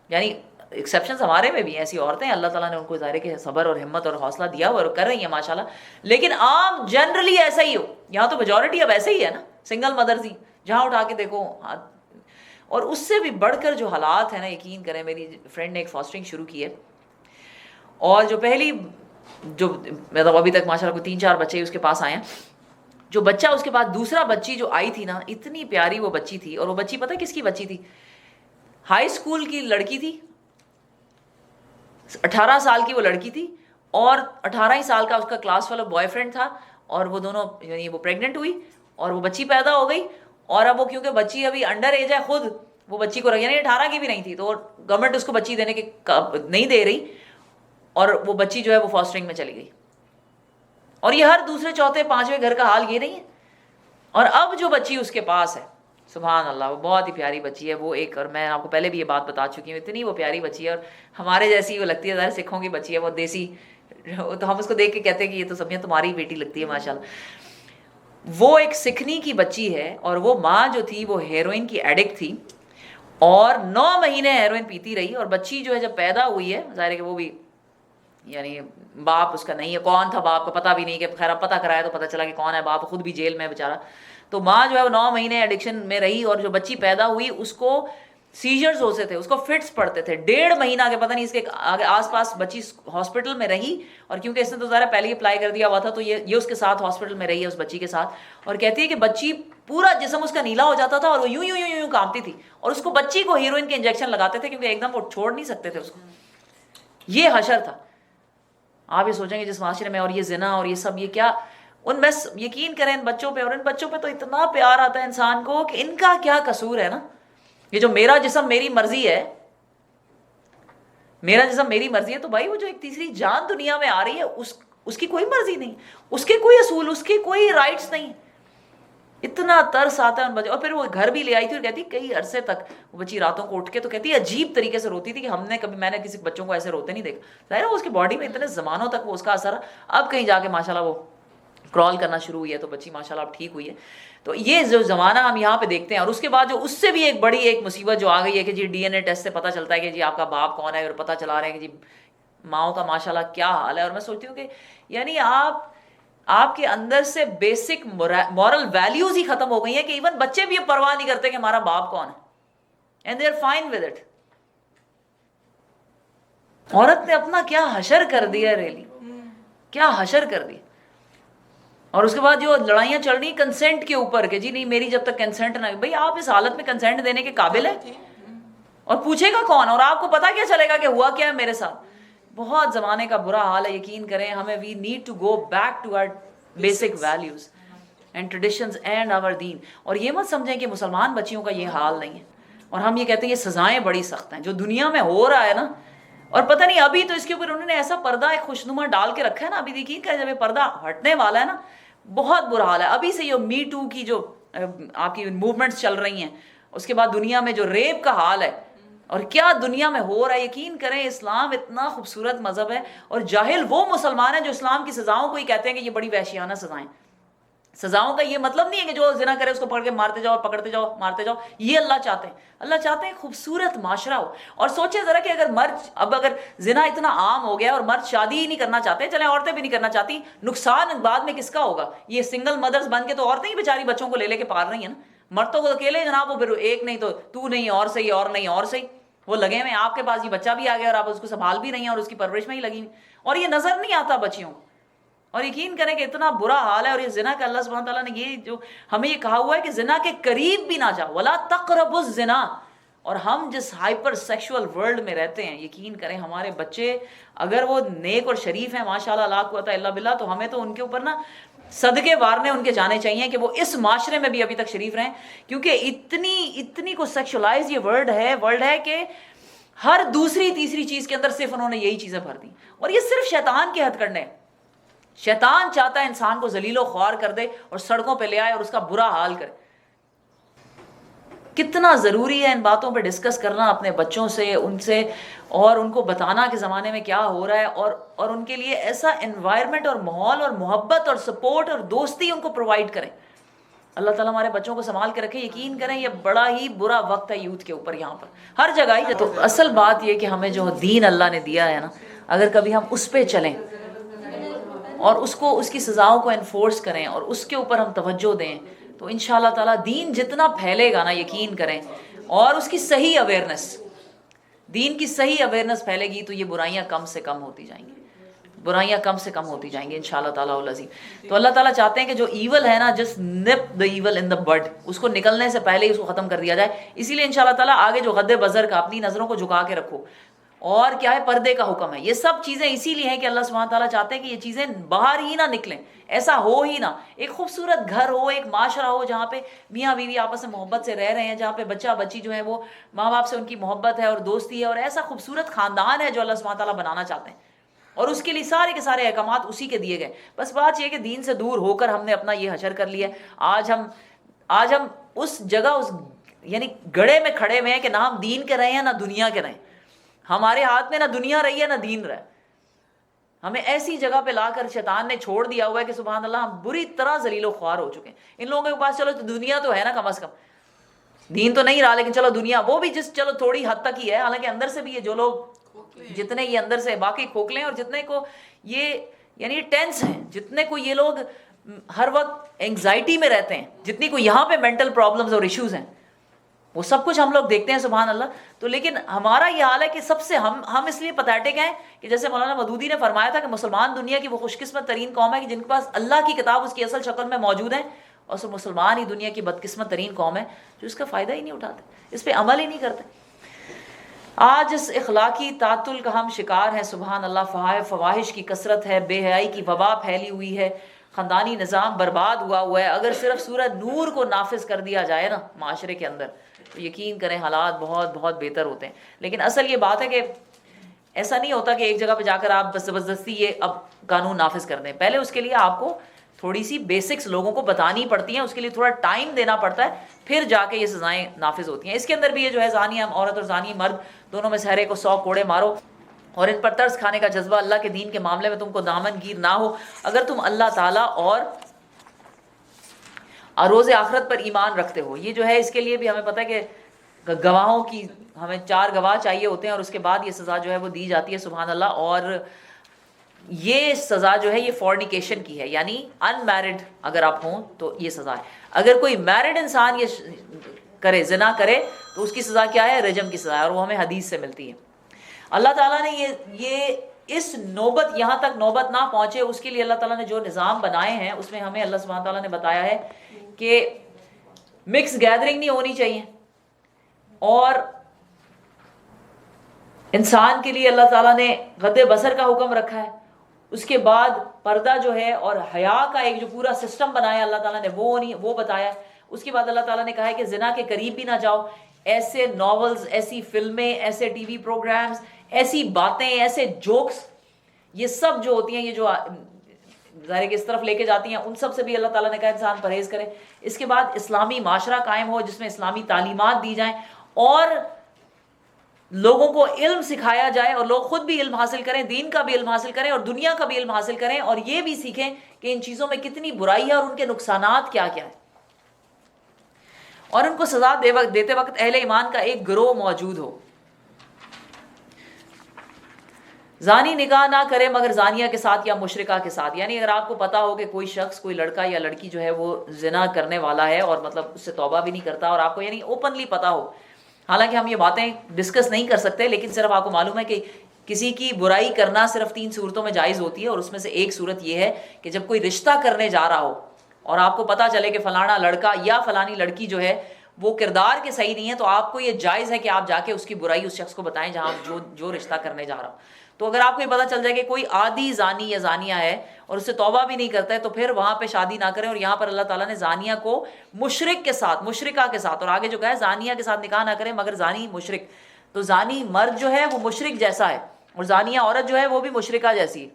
یعنی ایکسیپشنز ہمارے میں بھی ہیں, ایسی عورتیں اللہ تعالیٰ نے ان کو ظاہر کہ صبر اور ہمت اور حوصلہ دیا ہوا اور کر رہی ہیں ماشاءاللہ. لیکن عام جنرلی ایسا ہی ہو, یہاں تو میجورٹی اب ایسے ہی ہے نا, سنگل مدرز ہی. جہاں اٹھا کے دیکھو. اور اس سے بھی بڑھ کر جو حالات ہیں نا, یقین کریں میری فرینڈ نے ایک فاسٹرنگ شروع کی ہے, اور جو پہلی جو مطلب ابھی تک ماشاءاللہ کوئی 3-4 بچے اس کے پاس آئے ہیں, جو بچہ اس کے بعد دوسرا بچی جو آئی تھی نا, اتنی پیاری وہ بچی تھی. اور وہ بچی پتہ کس کی بچی تھی؟ ہائی اسکول کی لڑکی تھی, 18 سال کی وہ لڑکی تھی, اور 18 ہی سال کا اس کا کلاس فیلو بوائے فرینڈ تھا. اور وہ دونوں یعنی وہ پریگننٹ ہوئی اور وہ بچی پیدا ہو گئی. اور اب وہ کیونکہ بچی ابھی انڈر ایج ہے, خود وہ بچی کو یعنی 18 کی بھی نہیں تھی, تو گورنمنٹ اس کو بچی دینے کے نہیں دے رہی, اور وہ بچی جو ہے وہ فاسٹرنگ میں چلی گئی. اور یہ ہر دوسرے چوتھے پانچویں گھر کا حال یہ نہیں ہے. اور اب جو بچی اس کے پاس ہے, سبحان اللہ, وہ بہت ہی پیاری بچی ہے. وہ ایک, اور میں آپ کو پہلے بھی یہ بات بتا چکی ہوں, اتنی وہ پیاری بچی ہے, اور ہمارے جیسی وہ لگتی ہے, ظاہر سکھوں کی بچی ہے, وہ دیسی, تو ہم اس کو دیکھ کے کہتے ہیں کہ یہ تو سبھی تمہاری بیٹی لگتی ہے ماشاءاللہ. وہ ایک سکھنی کی بچی ہے, اور وہ ماں جو تھی وہ ہیروئن کی ایڈکٹ تھی, اور 9 مہینے ہیروئن پیتی رہی. اور بچی جو ہے جب پیدا ہوئی ہے, ظاہر ہے کہ وہ بھی یعنی باپ اس کا نہیں ہے, کون تھا باپ کا پتہ بھی نہیں, کہ خیر اب پتہ کرایا تو پتہ چلا کہ کون ہے باپ, خود بھی جیل میں بیچارہ. تو ماں جو ہے وہ 9 مہینے ایڈکشن میں رہی, اور جو بچی پیدا ہوئی اس کو سیجرز ہوتے تھے, اس کو فٹس پڑتے تھے. 1.5 مہینہ کے پتہ نہیں اس کے آگے آس پاس بچی ہاسپٹل میں رہی. اور کیونکہ اس نے تو ظاہر پہلے ہی اپلائی کر دیا ہوا تھا, تو یہ اس کے ساتھ ہاسپٹل میں رہی ہے اس بچی کے ساتھ. اور کہتی ہے کہ بچی پورا جسم اس کا نیلا ہو جاتا تھا, اور وہ یوں یوں یوں یوں کانپتی تھی, اور اس کو بچی کو ہیروئن کے انجیکشن لگاتے تھے, کیونکہ ایک دم وہ چھوڑ نہیں سکتے تھے اس کو. یہ حشر تھا. آپ یہ سوچیں گے جس معاشرے میں, اور یہ زنا اور یہ سب, یہ کیا ان بس یقین کریں ان بچوں پہ, اور ان بچوں پہ تو اتنا پیار آتا ہے انسان کو کہ ان کا کیا قصور ہے نا. یہ جو میرا جسم میری مرضی ہے, میرا جسم میری مرضی ہے, تو بھائی وہ جو ایک تیسری جان دنیا میں آ رہی ہے اس کی کوئی مرضی نہیں, اس کے کوئی اصول, اس کے کوئی رائٹس نہیں. اتنا ترس آتا ہے ان بچوں. اور پھر وہ گھر بھی لے آئی تھی, اور کہتی کئی عرصے تک وہ بچی راتوں کو اٹھ کے تو کہتی عجیب طریقے سے روتی تھی کہ میں نے کسی بچوں کو ایسے روتے نہیں دیکھا. ظاہر ہے اس کی باڈی میں اتنے زمانوں تک وہ اس کا اثر, اب کہیں جا کے ماشاءاللہ وہ کرال کرنا شروع ہوئی ہے, تو بچی ماشاءاللہ اب ٹھیک ہوئی ہے. تو یہ جو زمانہ ہم یہاں پہ دیکھتے ہیں, اور اس کے بعد جو اس سے بھی ایک بڑی ایک مصیبت جو آ گئی ہے کہ جی DNA ٹیسٹ سے پتہ چلتا ہے کہ جی آپ کا باپ کون ہے, اور پتہ چلا رہے ہیں کہ جی ماؤں کا ماشاءاللہ کیا حال ہے. اور میں سوچتی ہوں کہ یعنی آپ کے اندر سے بیسک مورل ویلیوز ہی ختم ہو گئی ہیں, کہ ایون بچے بھی یہ پرواہ نہیں کرتے کہ ہمارا باپ کون ہے, and they are fine with it. عورت نے اپنا کیا حشر کر دیا, ریلی کیا حشر کر دیا. اور اس کے بعد جو لڑائیاں چل رہی کنسنٹ کے اوپر, کہ جی نہیں میری جب تک کنسنٹ نہ, بھئی آپ اس حالت میں کنسنٹ دینے کے قابل ہیں, اور پوچھے گا کون, اور آپ کو پتا کیا چلے گا کہ ہوا کیا ہے میرے ساتھ. بہت زمانے کا برا حال ہے, یقین کریں ہمیں we need to go back to our basic values and traditions and our دین. اور یہ مت سمجھیں کہ مسلمان بچیوں کا یہ حال نہیں ہے, اور ہم یہ کہتے ہیں یہ سزائیں بڑی سخت ہیں جو دنیا میں ہو رہا ہے نا. اور پتہ نہیں ابھی تو اس کے اوپر انہوں نے ایسا پردہ ایک خوشنما ڈال کے رکھا ہے نا, ابھی دیکھیے کہ جب یہ پردہ ہٹنے والا ہے نا, بہت برا حال ہے. ابھی سے یہ می ٹو کی جو آپ کی موومنٹس چل رہی ہیں, اس کے بعد دنیا میں جو ریپ کا حال ہے, اور کیا دنیا میں ہو رہا ہے. یقین کریں اسلام اتنا خوبصورت مذہب ہے, اور جاہل وہ مسلمان ہیں جو اسلام کی سزاؤں کو ہی کہتے ہیں کہ یہ بڑی وحشیانہ سزائیں. سزاؤں کا یہ مطلب نہیں ہے کہ جو زنا کرے اس کو پکڑ کے مارتے جاؤ پکڑتے جاؤ مارتے جاؤ، یہ اللہ چاہتے ہیں. اللہ چاہتے ہیں خوبصورت معاشرہ ہو. اور سوچیں ذرا کہ اگر زنا اتنا عام ہو گیا اور مرد شادی ہی نہیں کرنا چاہتے، چلیں عورتیں بھی نہیں کرنا چاہتی، نقصان بعد میں کس کا ہوگا؟ یہ سنگل مدرز بن کے تو عورتیں ہی بیچاری بچوں کو لے لے کے پال رہی ہیں نا. مرد تو اکیلے جناب، وہ پھر ایک نہیں تو نہیں اور صحیح اور نہیں اور صحیح، وہ لگے ہوئے آپ کے پاس یہ بچہ بھی آ گیا اور آپ اس کو سنبھال بھی رہی ہیں اور اس کی پرورش میں ہی لگی ہوئی، اور یہ نظر نہیں آتا بچیوں کو. اور یقین کریں کہ اتنا برا حال ہے. اور یہ زنا کا اللہ سبحانہ تعالیٰ نے یہ جو ہمیں یہ کہا ہوا ہے کہ زنا کے قریب بھی نہ جاؤ، ولا تقربوا الزنا. اور ہم جس ہائپر سیکشول ورلڈ میں رہتے ہیں، یقین کریں ہمارے بچے اگر وہ نیک اور شریف ہیں ماشاءاللہ لا قوت الا باللہ، تو ہمیں تو ان کے اوپر نا صدقے وارنے ان کے جانے چاہیے کہ وہ اس معاشرے میں بھی ابھی تک شریف رہیں. کیونکہ اتنی کو سیکشولائز یہ ورلڈ ہے کہ ہر دوسری تیسری چیز کے اندر صرف انہوں نے یہی چیزیں بھر دی. اور یہ صرف شیطان کے ہتھ کنڈے ہیں. شیطان چاہتا ہے انسان کو ذلیل و خوار کر دے اور سڑکوں پہ لے آئے اور اس کا برا حال کرے. کتنا ضروری ہے ان باتوں پہ ڈسکس کرنا اپنے بچوں سے، ان سے، اور ان کو بتانا کہ زمانے میں کیا ہو رہا ہے، اور ان کے لیے ایسا انوائرمنٹ اور ماحول اور محبت اور سپورٹ اور دوستی ان کو پرووائڈ کریں. اللہ تعالیٰ ہمارے بچوں کو سنبھال کے رکھے. یقین کریں یہ بڑا ہی برا وقت ہے یوتھ کے اوپر یہاں پر ہر جگہ ہی. تو اصل بات یہ کہ ہمیں جو دین اللہ نے دیا ہے نا، اگر کبھی ہم اس پہ چلیں اور اس کی سزاؤں کو انفورس کریں اور اس کے اوپر ہم توجہ دیں، تو انشاءاللہ تعالیٰ دین جتنا پھیلے گا نا، یقین کریں، اور اس کی صحیح اویئرنیس، دین کی صحیح اویئرنیس پھیلے گی تو یہ برائیاں کم سے کم ہوتی جائیں گی، برائیاں کم سے کم ہوتی جائیں گی انشاءاللہ تعالیٰ العظیم. تو اللہ تعالیٰ چاہتے ہیں کہ جو ایول ہے نا، جسٹ نپ دا ایول ان دا بڈ، اس کو نکلنے سے پہلے ہی اس کو ختم کر دیا جائے. اسی لیے انشاءاللہ تعالیٰ آگے جو غد بصر کا، اپنی نظروں کو جھکا کے رکھو، اور کیا ہے، پردے کا حکم ہے. یہ سب چیزیں اسی لیے ہیں کہ اللہ سبحانہ تعالیٰ چاہتے ہیں کہ یہ چیزیں باہر ہی نہ نکلیں، ایسا ہو ہی نہ. ایک خوبصورت گھر ہو، ایک معاشرہ ہو جہاں پہ میاں بیوی آپس میں محبت سے رہ رہے ہیں، جہاں پہ بچہ بچی جو ہے وہ ماں باپ سے ان کی محبت ہے اور دوستی ہے، اور ایسا خوبصورت خاندان ہے جو اللہ سبحانہ تعالیٰ بنانا چاہتے ہیں. اور اس کے لیے سارے کے سارے احکامات اسی کے دیے گئے. بس بات یہ کہ دین سے دور ہو کر ہم نے اپنا یہ حشر کر لیا ہے. آج ہم اس جگہ، اس یعنی گڑھے میں کھڑے ہوئے ہیں کہ نہ ہم دین کے رہے ہیں نہ دنیا کے رہے ہیں. ہمارے ہاتھ میں نہ دنیا رہی ہے نہ دین رہا ہے. ہمیں ایسی جگہ پہ لا کر شیطان نے چھوڑ دیا ہوا ہے کہ سبحان اللہ ہم بری طرح ذلیل و خوار ہو چکے ہیں. ان لوگوں کے پاس چلو دنیا تو ہے نا، کم از کم دین تو نہیں رہا، لیکن چلو دنیا وہ بھی چلو تھوڑی حد تک ہی ہے. حالانکہ اندر سے بھی یہ جو لوگ جتنے یہ اندر سے باقی کھوکھلے ہیں، اور جتنے کو یہ یعنی ٹینس ہیں، جتنے کو یہ لوگ ہر وقت اینگزائٹی میں رہتے ہیں، جتنی کو یہاں پہ مینٹل پرابلمز اور ایشوز ہیں، وہ سب کچھ ہم لوگ دیکھتے ہیں سبحان اللہ. تو لیکن ہمارا یہ حال ہے کہ سب سے ہم اس لیے پتھیٹک ہیں کہ جیسے مولانا مودودی نے فرمایا تھا کہ مسلمان دنیا کی وہ خوش قسمت ترین قوم ہے کہ جن کے پاس اللہ کی کتاب اس کی اصل شکل میں موجود ہے، اور سب مسلمان ہی دنیا کی بدقسمت ترین قوم ہے جو اس کا فائدہ ہی نہیں اٹھاتے، اس پہ عمل ہی نہیں کرتے. آج اس اخلاقی تعطل کا ہم شکار ہیں سبحان اللہ. فواحش کی کثرت ہے، بے حیائی کی وبا پھیلی ہوئی ہے، خاندانی نظام برباد ہوا ہے. اگر صرف سورہ نور کو نافذ کر دیا جائے نا معاشرے کے اندر، تو یقین کریں حالات بہت بہت بہتر ہوتے ہیں. لیکن اصل یہ بات ہے کہ ایسا نہیں ہوتا کہ ایک جگہ پہ جا کر آپ بس زبردستی یہ اب قانون نافذ کر دیں. پہلے اس کے لیے آپ کو تھوڑی سی بیسکس لوگوں کو بتانی پڑتی ہیں، اس کے لیے تھوڑا ٹائم دینا پڑتا ہے، پھر جا کے یہ سزائیں نافذ ہوتی ہیں. اس کے اندر بھی یہ جو ہے زانی عورت اور زانی مرد دونوں میں سے ہر ایک کو 100 کوڑے مارو، اور ان پر ترس کھانے کا جذبہ اللہ کے دین کے معاملے میں تم کو دامن گیر نہ ہو. اگر تم اللہ تعالیٰ اور روز آخرت پر ایمان رکھتے ہو. یہ جو ہے اس کے لیے بھی ہمیں پتہ ہے کہ گواہوں کی ہمیں 4 گواہ چاہیے ہوتے ہیں، اور اس کے بعد یہ سزا جو ہے وہ دی جاتی ہے سبحان اللہ. اور یہ سزا جو ہے یہ فورنیکیشن کی ہے، یعنی ان میرڈ اگر آپ ہوں تو یہ سزا ہے. اگر کوئی میرڈ انسان یہ کرے، زنا کرے، تو اس کی سزا کیا ہے؟ رجم کی سزا ہے، اور وہ ہمیں حدیث سے ملتی ہے. اللہ تعالیٰ نے یہ اس نوبت، یہاں تک نوبت نہ پہنچے اس کے لیے اللہ تعالیٰ نے جو نظام بنائے ہیں اس میں ہمیں اللہ سبحانہ تعالیٰ نے بتایا ہے کہ مکس گیدرنگ نہیں ہونی چاہیے، اور انسان کے لیے اللہ تعالیٰ نے غض بصر کا حکم رکھا ہے. اس کے بعد پردہ جو ہے اور حیا کا ایک جو پورا سسٹم بنایا اللہ تعالیٰ نے وہ بتایا. اس کے بعد اللہ تعالیٰ نے کہا ہے کہ زنا کے قریب بھی نہ جاؤ. ایسے ناولز، ایسی فلمیں، ایسے ٹی وی پروگرامز، ایسی باتیں، ایسے جوکس، یہ سب جو ہوتی ہیں، یہ جو ظاہر کہ اس طرف لے کے جاتی ہیں، ان سب سے بھی اللہ تعالیٰ نے کہا انسان پرہیز کرے. اس کے بعد اسلامی معاشرہ قائم ہو جس میں اسلامی تعلیمات دی جائیں، اور لوگوں کو علم سکھایا جائے اور لوگ خود بھی علم حاصل کریں، دین کا بھی علم حاصل کریں اور دنیا کا بھی علم حاصل کریں، اور یہ بھی سیکھیں کہ ان چیزوں میں کتنی برائی ہے اور ان کے نقصانات کیا کیا ہیں، اور ان کو سزا دیتے وقت اہل ایمان کا ایک گروہ موجود ہو۔ زانی نکاح نہ کرے مگر زانیہ کے ساتھ یا مشرکہ کے ساتھ، یعنی اگر آپ کو پتا ہو کہ کوئی شخص، کوئی لڑکا یا لڑکی جو ہے وہ زنا کرنے والا ہے اور مطلب اس سے توبہ بھی نہیں کرتا، اور آپ کو یعنی اوپنلی پتا ہو، حالانکہ ہم یہ باتیں ڈسکس نہیں کر سکتے، لیکن صرف آپ کو معلوم ہے کہ کسی کی برائی کرنا صرف 3 صورتوں میں جائز ہوتی ہے، اور اس میں سے ایک صورت یہ ہے کہ جب کوئی رشتہ کرنے جا رہا ہو اور آپ کو پتا چلے کہ فلانا لڑکا یا فلانی لڑکی جو ہے وہ کردار کے صحیح نہیں ہے، تو آپ کو یہ جائز ہے کہ آپ جا کے اس کی برائی اس شخص کو بتائیں جہاں جو رشتہ کرنے جا رہا ہو۔ تو اگر آپ کو یہ پتا چل جائے کہ کوئی عادی زانی یا زانیہ ہے اور اس سے توبہ بھی نہیں کرتا ہے، تو پھر وہاں پہ شادی نہ کریں۔ اور یہاں پر اللہ تعالیٰ نے زانیہ کو مشرک کے ساتھ، مشرکہ کے ساتھ، اور آگے جو کہا ہے زانیہ کے ساتھ نکاح نہ کریں مگر زانی مشرک، تو زانی مرد جو ہے وہ مشرک جیسا ہے اور زانیہ عورت جو ہے وہ بھی مشرکہ جیسی ہے،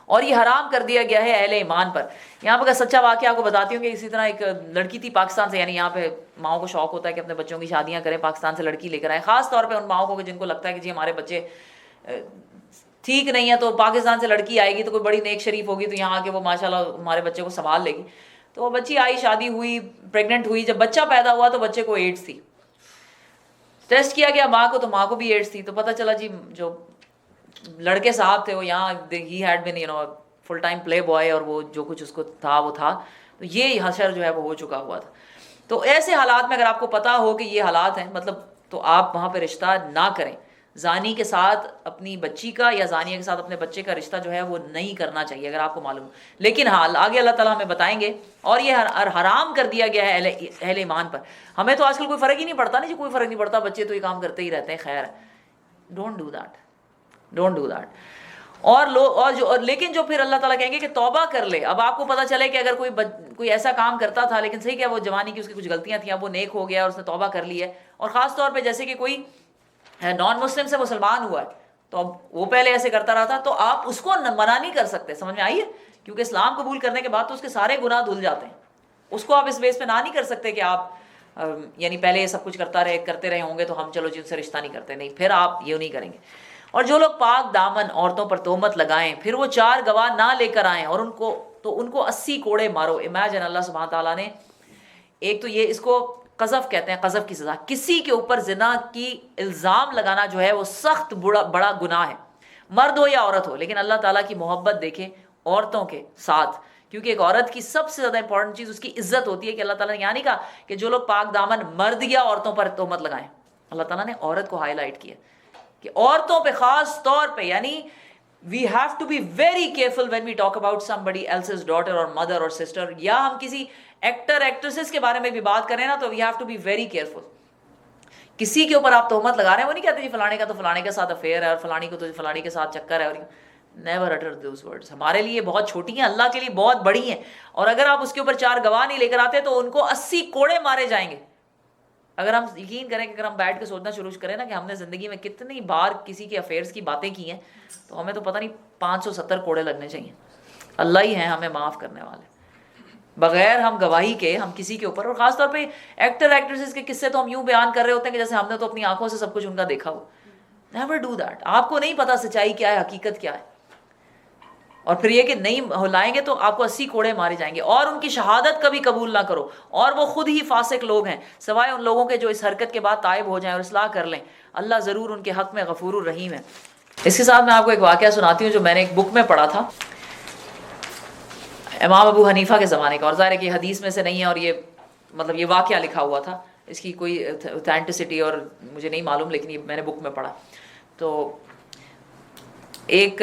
اور یہ حرام کر دیا گیا ہے اہل ایمان پر۔ یہاں پر سچا واقعہ آپ کو بتاتی ہوں کہ اسی طرح ایک لڑکی تھی پاکستان سے، یعنی یہاں پہ ماؤں کو شوق ہوتا ہے کہ اپنے بچوں کی شادیاں کریں، پاکستان سے لڑکی لے کر آئے، خاص طور پہ ان ماؤں کو جن کو لگتا ہے کہ جی ہمارے بچے ٹھیک نہیں ہے، تو پاکستان سے لڑکی آئے گی تو کوئی بڑی نیک شریف ہوگی تو یہاں آ کے وہ ماشاءاللہ ہمارے بچے کو سنبھال لے گی۔ تو وہ بچی آئی، شادی ہوئی، پریگننٹ ہوئی، جب بچہ پیدا ہوا تو بچے کو ایڈس تھی، ٹیسٹ کیا گیا ماں کو تو ماں کو بھی ایڈس تھی، تو پتہ چلا جی جو لڑکے صاحب تھے وہ یہاں ہی had been full time playboy, اور وہ جو کچھ اس کو تھا وہ تھا، تو یہ حشر جو ہے وہ ہو چکا ہوا تھا۔ تو ایسے حالات میں اگر آپ کو پتا ہو کہ یہ حالات ہیں مطلب، تو آپ وہاں پہ رشتہ نہ کریں۔ زانی کے ساتھ اپنی بچی کا یا زانیہ کے ساتھ اپنے بچے کا رشتہ جو ہے وہ نہیں کرنا چاہیے اگر آپ کو معلوم۔ لیکن ہاں آگے اللہ تعالیٰ ہمیں بتائیں گے، اور یہ حرام کر دیا گیا ہے اہل ایمان پر۔ ہمیں تو آج کل کوئی فرق ہی نہیں پڑتا، نہیں جی کوئی فرق نہیں پڑتا، بچے تو یہ کام کرتے ہی رہتے ہیں، خیر don't do that, don't do that. لیکن جو پھر اللہ تعالیٰ کہیں گے کہ توبہ کر لے۔ اب آپ کو پتہ چلے کہ اگر کوئی ایسا کام کرتا تھا لیکن صحیح کیا وہ جوانی کی اس کی کچھ غلطیاں تھیں، اب وہ نیک ہو گیا اور اس نے توبہ کر لی ہے، اور خاص طور پہ جیسے کہ کوئی نان مسلم سے مسلمان ہوا ہے تو اب وہ پہلے ایسے کرتا رہا تھا، تو آپ اس کو منع نہیں کر سکتے، سمجھ میں آئی ہے؟ کیونکہ اسلام قبول کرنے کے بعد تو اس کے سارے گناہ دھل جاتے ہیں، اس کو آپ اس بیس پہ نہ نہیں کر سکتے کہ آپ یعنی پہلے یہ سب کچھ کرتے رہے ہوں گے تو ہم چلو جن سے رشتہ نہیں کرتے، نہیں، پھر آپ یہ نہیں کریں گے۔ اور جو لوگ پاک دامن عورتوں پر تہمت لگائیں پھر وہ 4 گواہ نہ لے کر آئیں اور ان کو 80 کوڑے مارو۔ امیجن اللہ سبحانہ تعالیٰ نے ایک تو یہ اس کو قذف کہتے ہیں، قذف کی سزا، کسی کے اوپر زنا کی الزام لگانا جو ہے وہ سخت بڑا گناہ ہے، مرد ہو یا عورت ہو۔ لیکن اللہ تعالیٰ کی محبت دیکھیں عورتوں کے ساتھ، کیونکہ ایک عورت کی سب سے زیادہ امپورٹنٹ چیز اس کی عزت ہوتی ہے، کہ اللہ تعالیٰ نے یہاں نہیں کہا کہ جو لوگ پاک دامن مرد یا عورتوں پر تہمت لگائیں، اللہ تعالیٰ نے عورت کو ہائی لائٹ کیا کہ عورتوں پہ خاص طور پہ، یعنی we have to be very careful when we talk about somebody else's daughter or mother or sister، یا ہم کسی ایکٹر ایکٹریسز کے بارے میں بھی بات کریں نا تو we have to be very careful۔ کسی کے اوپر آپ تہمت لگا رہے ہیں، وہ نہیں کہتے جی فلانے کا تو فلانے کے ساتھ افیئر ہے اور فلانی کو تو فلانی کے ساتھ چکر ہے، اور never utter those words۔ ہمارے لیے بہت چھوٹی ہیں، اللہ کے لیے بہت بڑی ہیں، اور اگر آپ اس کے اوپر 4 گواہ نہیں لے کر آتے تو ان کو 80 کوڑے مارے جائیں گے۔ اگر ہم یقین کریں کہ اگر ہم بیٹھ کے سوچنا شروع کریں نا کہ ہم نے زندگی میں کتنی بار کسی کے افیئرس کی باتیں کی ہیں، تو ہمیں تو پتہ نہیں 570 کوڑے لگنے چاہیے۔ اللہ ہی ہیں ہمیں معاف کرنے والے، بغیر ہم گواہی کے ہم کسی کے اوپر، اور خاص طور پہ ایکٹر ایکٹریسز کے قصے تو ہم یوں بیان کر رہے ہوتے ہیں کہ جیسے ہم نے تو اپنی آنکھوں سے سب کچھ ان کا دیکھا ہو۔ Never do that. آپ کو نہیں پتا سچائی کیا ہے، حقیقت کیا ہے، اور پھر یہ کہ نہیں لائیں گے تو آپ کو 80 کوڑے مارے جائیں گے۔ اور ان کی شہادت کبھی قبول نہ کرو، اور وہ خود ہی فاسق لوگ ہیں، سوائے ان لوگوں کے جو اس حرکت کے بعد تائب ہو جائیں اور اصلاح کر لیں، اللہ ضرور ان کے حق میں غفور الرحیم ہے۔ اس کے ساتھ میں آپ کو ایک واقعہ سناتی ہوں جو میں نے ایک بک میں پڑھا تھا، امام ابو حنیفہ کے زمانے کا، اور ظاہر ہے کہ حدیث میں سے نہیں ہے، اور یہ مطلب یہ واقعہ لکھا ہوا تھا، اس کی کوئی اوتھینٹسٹی اور مجھے نہیں معلوم، لیکن یہ میں نے بک میں پڑھا۔ تو ایک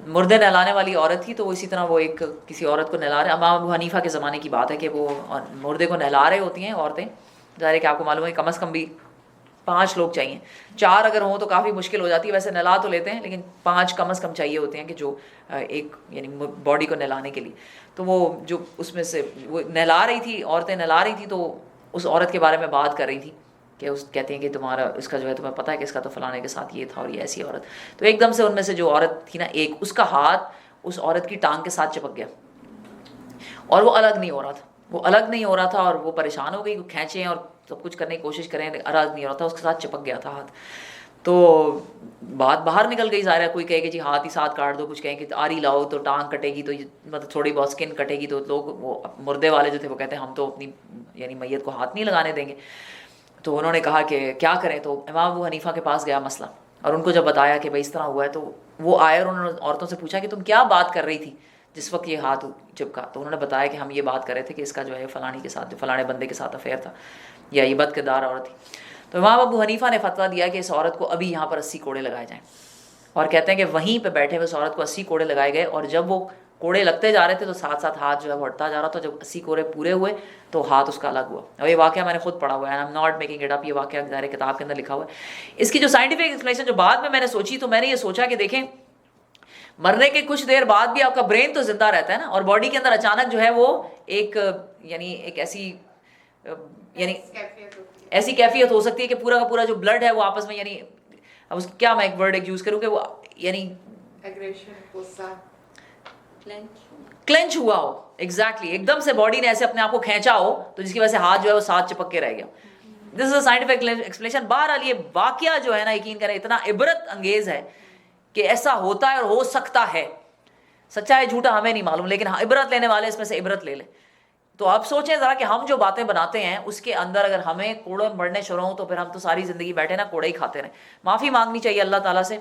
مردے نہلانے والی عورت تھی، تو وہ اسی طرح وہ ایک کسی عورت کو نہلا رہے، امام ابو حنیفہ کے زمانے کی بات ہے کہ وہ مردے کو نہلا رہے ہوتی ہیں عورتیں، ظاہر ہے کہ آپ کو معلوم ہے کم از کم بھی 5 لوگ چاہیے، 4 اگر ہوں تو کافی مشکل ہو جاتی ہے، ویسے نہلا تو لیتے ہیں لیکن 5 کم از کم چاہیے ہوتے ہیں کہ جو ایک یعنی باڈی کو نہلانے کے لیے۔ تو وہ جو اس میں سے وہ نہلا رہی تھی، عورتیں نہلا رہی تھی، تو اس عورت کے بارے میں بات کر رہی تھی کہ کہتے ہیں کہ تمہارا اس کا جو ہے تمہیں پتہ ہے کہ اس کا تو فلانے کے ساتھ یہ تھا اور یہ ایسی عورت۔ تو ایک دم سے ان میں سے جو عورت تھی نا، ایک اس کا ہاتھ اس عورت کی ٹانگ کے ساتھ چپک گیا اور وہ الگ نہیں ہو رہا تھا، اور وہ پریشان ہو گئی، وہ کھینچیں اور سب کچھ کرنے کی کوشش کریں, اراد نہیں ہو رہا تھا, اس کے ساتھ چپک گیا تھا ہاتھ. تو بات باہر نکل گئی ظاہر ہے, کوئی کہے کہ جی ہاتھ ہی ساتھ کاٹ دو, کچھ کہیں کہ آری لاؤ تو ٹانگ کٹے گی, تو مطلب تھوڑی بہت اسکن کٹے گی, تو لوگ وہ مردے والے جو تھے وہ کہتے ہیں ہم تو اپنی یعنی میت کو ہاتھ نہیں لگانے دیں گے. تو انہوں نے کہا کہ کیا کریں, تو امام ابو حنیفہ کے پاس گیا مسئلہ, اور ان کو جب بتایا کہ بھائی اس طرح ہوا ہے, تو وہ آئے اور انہوں نے عورتوں سے پوچھا کہ تم کیا بات کر رہی تھی جس وقت یہ ہاتھ چپکا. تو انہوں نے بتایا کہ ہم یہ بات کر رہے تھے کہ اس کا جو ہے فلانی کے ساتھ, جو فلانے بندے کے ساتھ افیئر تھا, یا یہ بد کردار عورت تھی. تو امام ابو حنیفہ نے فتویٰ دیا کہ اس عورت کو ابھی یہاں پر 80 کوڑے لگائے جائیں, اور کہتے ہیں کہ وہیں پہ بیٹھے ہوئے اس عورت کو 80 کوڑے لگائے گئے, اور جب وہ کوڑے لگتے جا رہے تھے تو ساتھ ساتھ ہاتھ جو ہے وہ ہٹتا جا رہا تھا. جب 80 کوڑے پورے ہوئے تو ہاتھ اس کا الگ ہوا. اور یہ واقعہ میں نے خود پڑھا ہوا ہے, I am not making it up, یہ واقعہ ظاہر کتاب کے اندر لکھا ہوا ہے. اس کی جو سائنٹیفک ایکسپلینیشن جو بعد میں نے سوچی, تو میں نے یہ سوچا کہ دیکھیں مرنے کے کچھ دیر بعد بھی آپ کا برین تو زندہ رہتا ہے نا, اور باڈی کے اندر اچانک جو ہے وہ ایک یعنی ایک ایسی یعنی ایسی کیفیت ہو سکتی ہے کہ پورا کا پورا جو بلڈ ہے وہ آپس میں یعنی اب اس کیا میں ایک ورڈ ایک یوز کروں کہ وہ یعنی کلینچ ہوا ہو, ایگزیکٹلی ایک دم سے باڈی نے ایسے اپنے آپ کو کھینچا ہو, تو جس کی وجہ سے ہاتھ جو ہے وہ ساتھ چپک کے رہ گیا. دس از اے سائنٹیفک ایکسپلینیشن. بہرحال یہ واقعہ جو ہے نا یقین کریں اتنا عبرت انگیز ہے کہ ایسا ہوتا ہے اور ہو سکتا ہے, سچا ہے جھوٹا ہمیں نہیں معلوم, لیکن عبرت لینے والے اس میں سے عبرت لے لیں. تو آپ سوچیں ذرا کہ ہم جو باتیں بناتے ہیں اس کے اندر اگر ہمیں کوڑے بڑھنے شروع ہوں تو پھر ہم تو ساری زندگی بیٹھے نا کوڑے ہی کھاتے رہیں. معافی مانگنی چاہیے اللہ تعالیٰ سے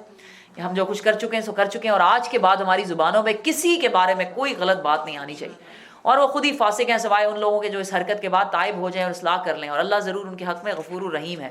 کہ ہم جو کچھ کر چکے ہیں سو کر چکے ہیں, اور آج کے بعد ہماری زبانوں میں کسی کے بارے میں کوئی غلط بات نہیں آنی چاہیے, اور وہ خود ہی فاسق ہیں سوائے ان لوگوں کے جو اس حرکت کے بعد تائب ہو جائیں اور اصلاح کر لیں, اور اللہ ضرور ان کے حق میں غفور الرحیم ہے.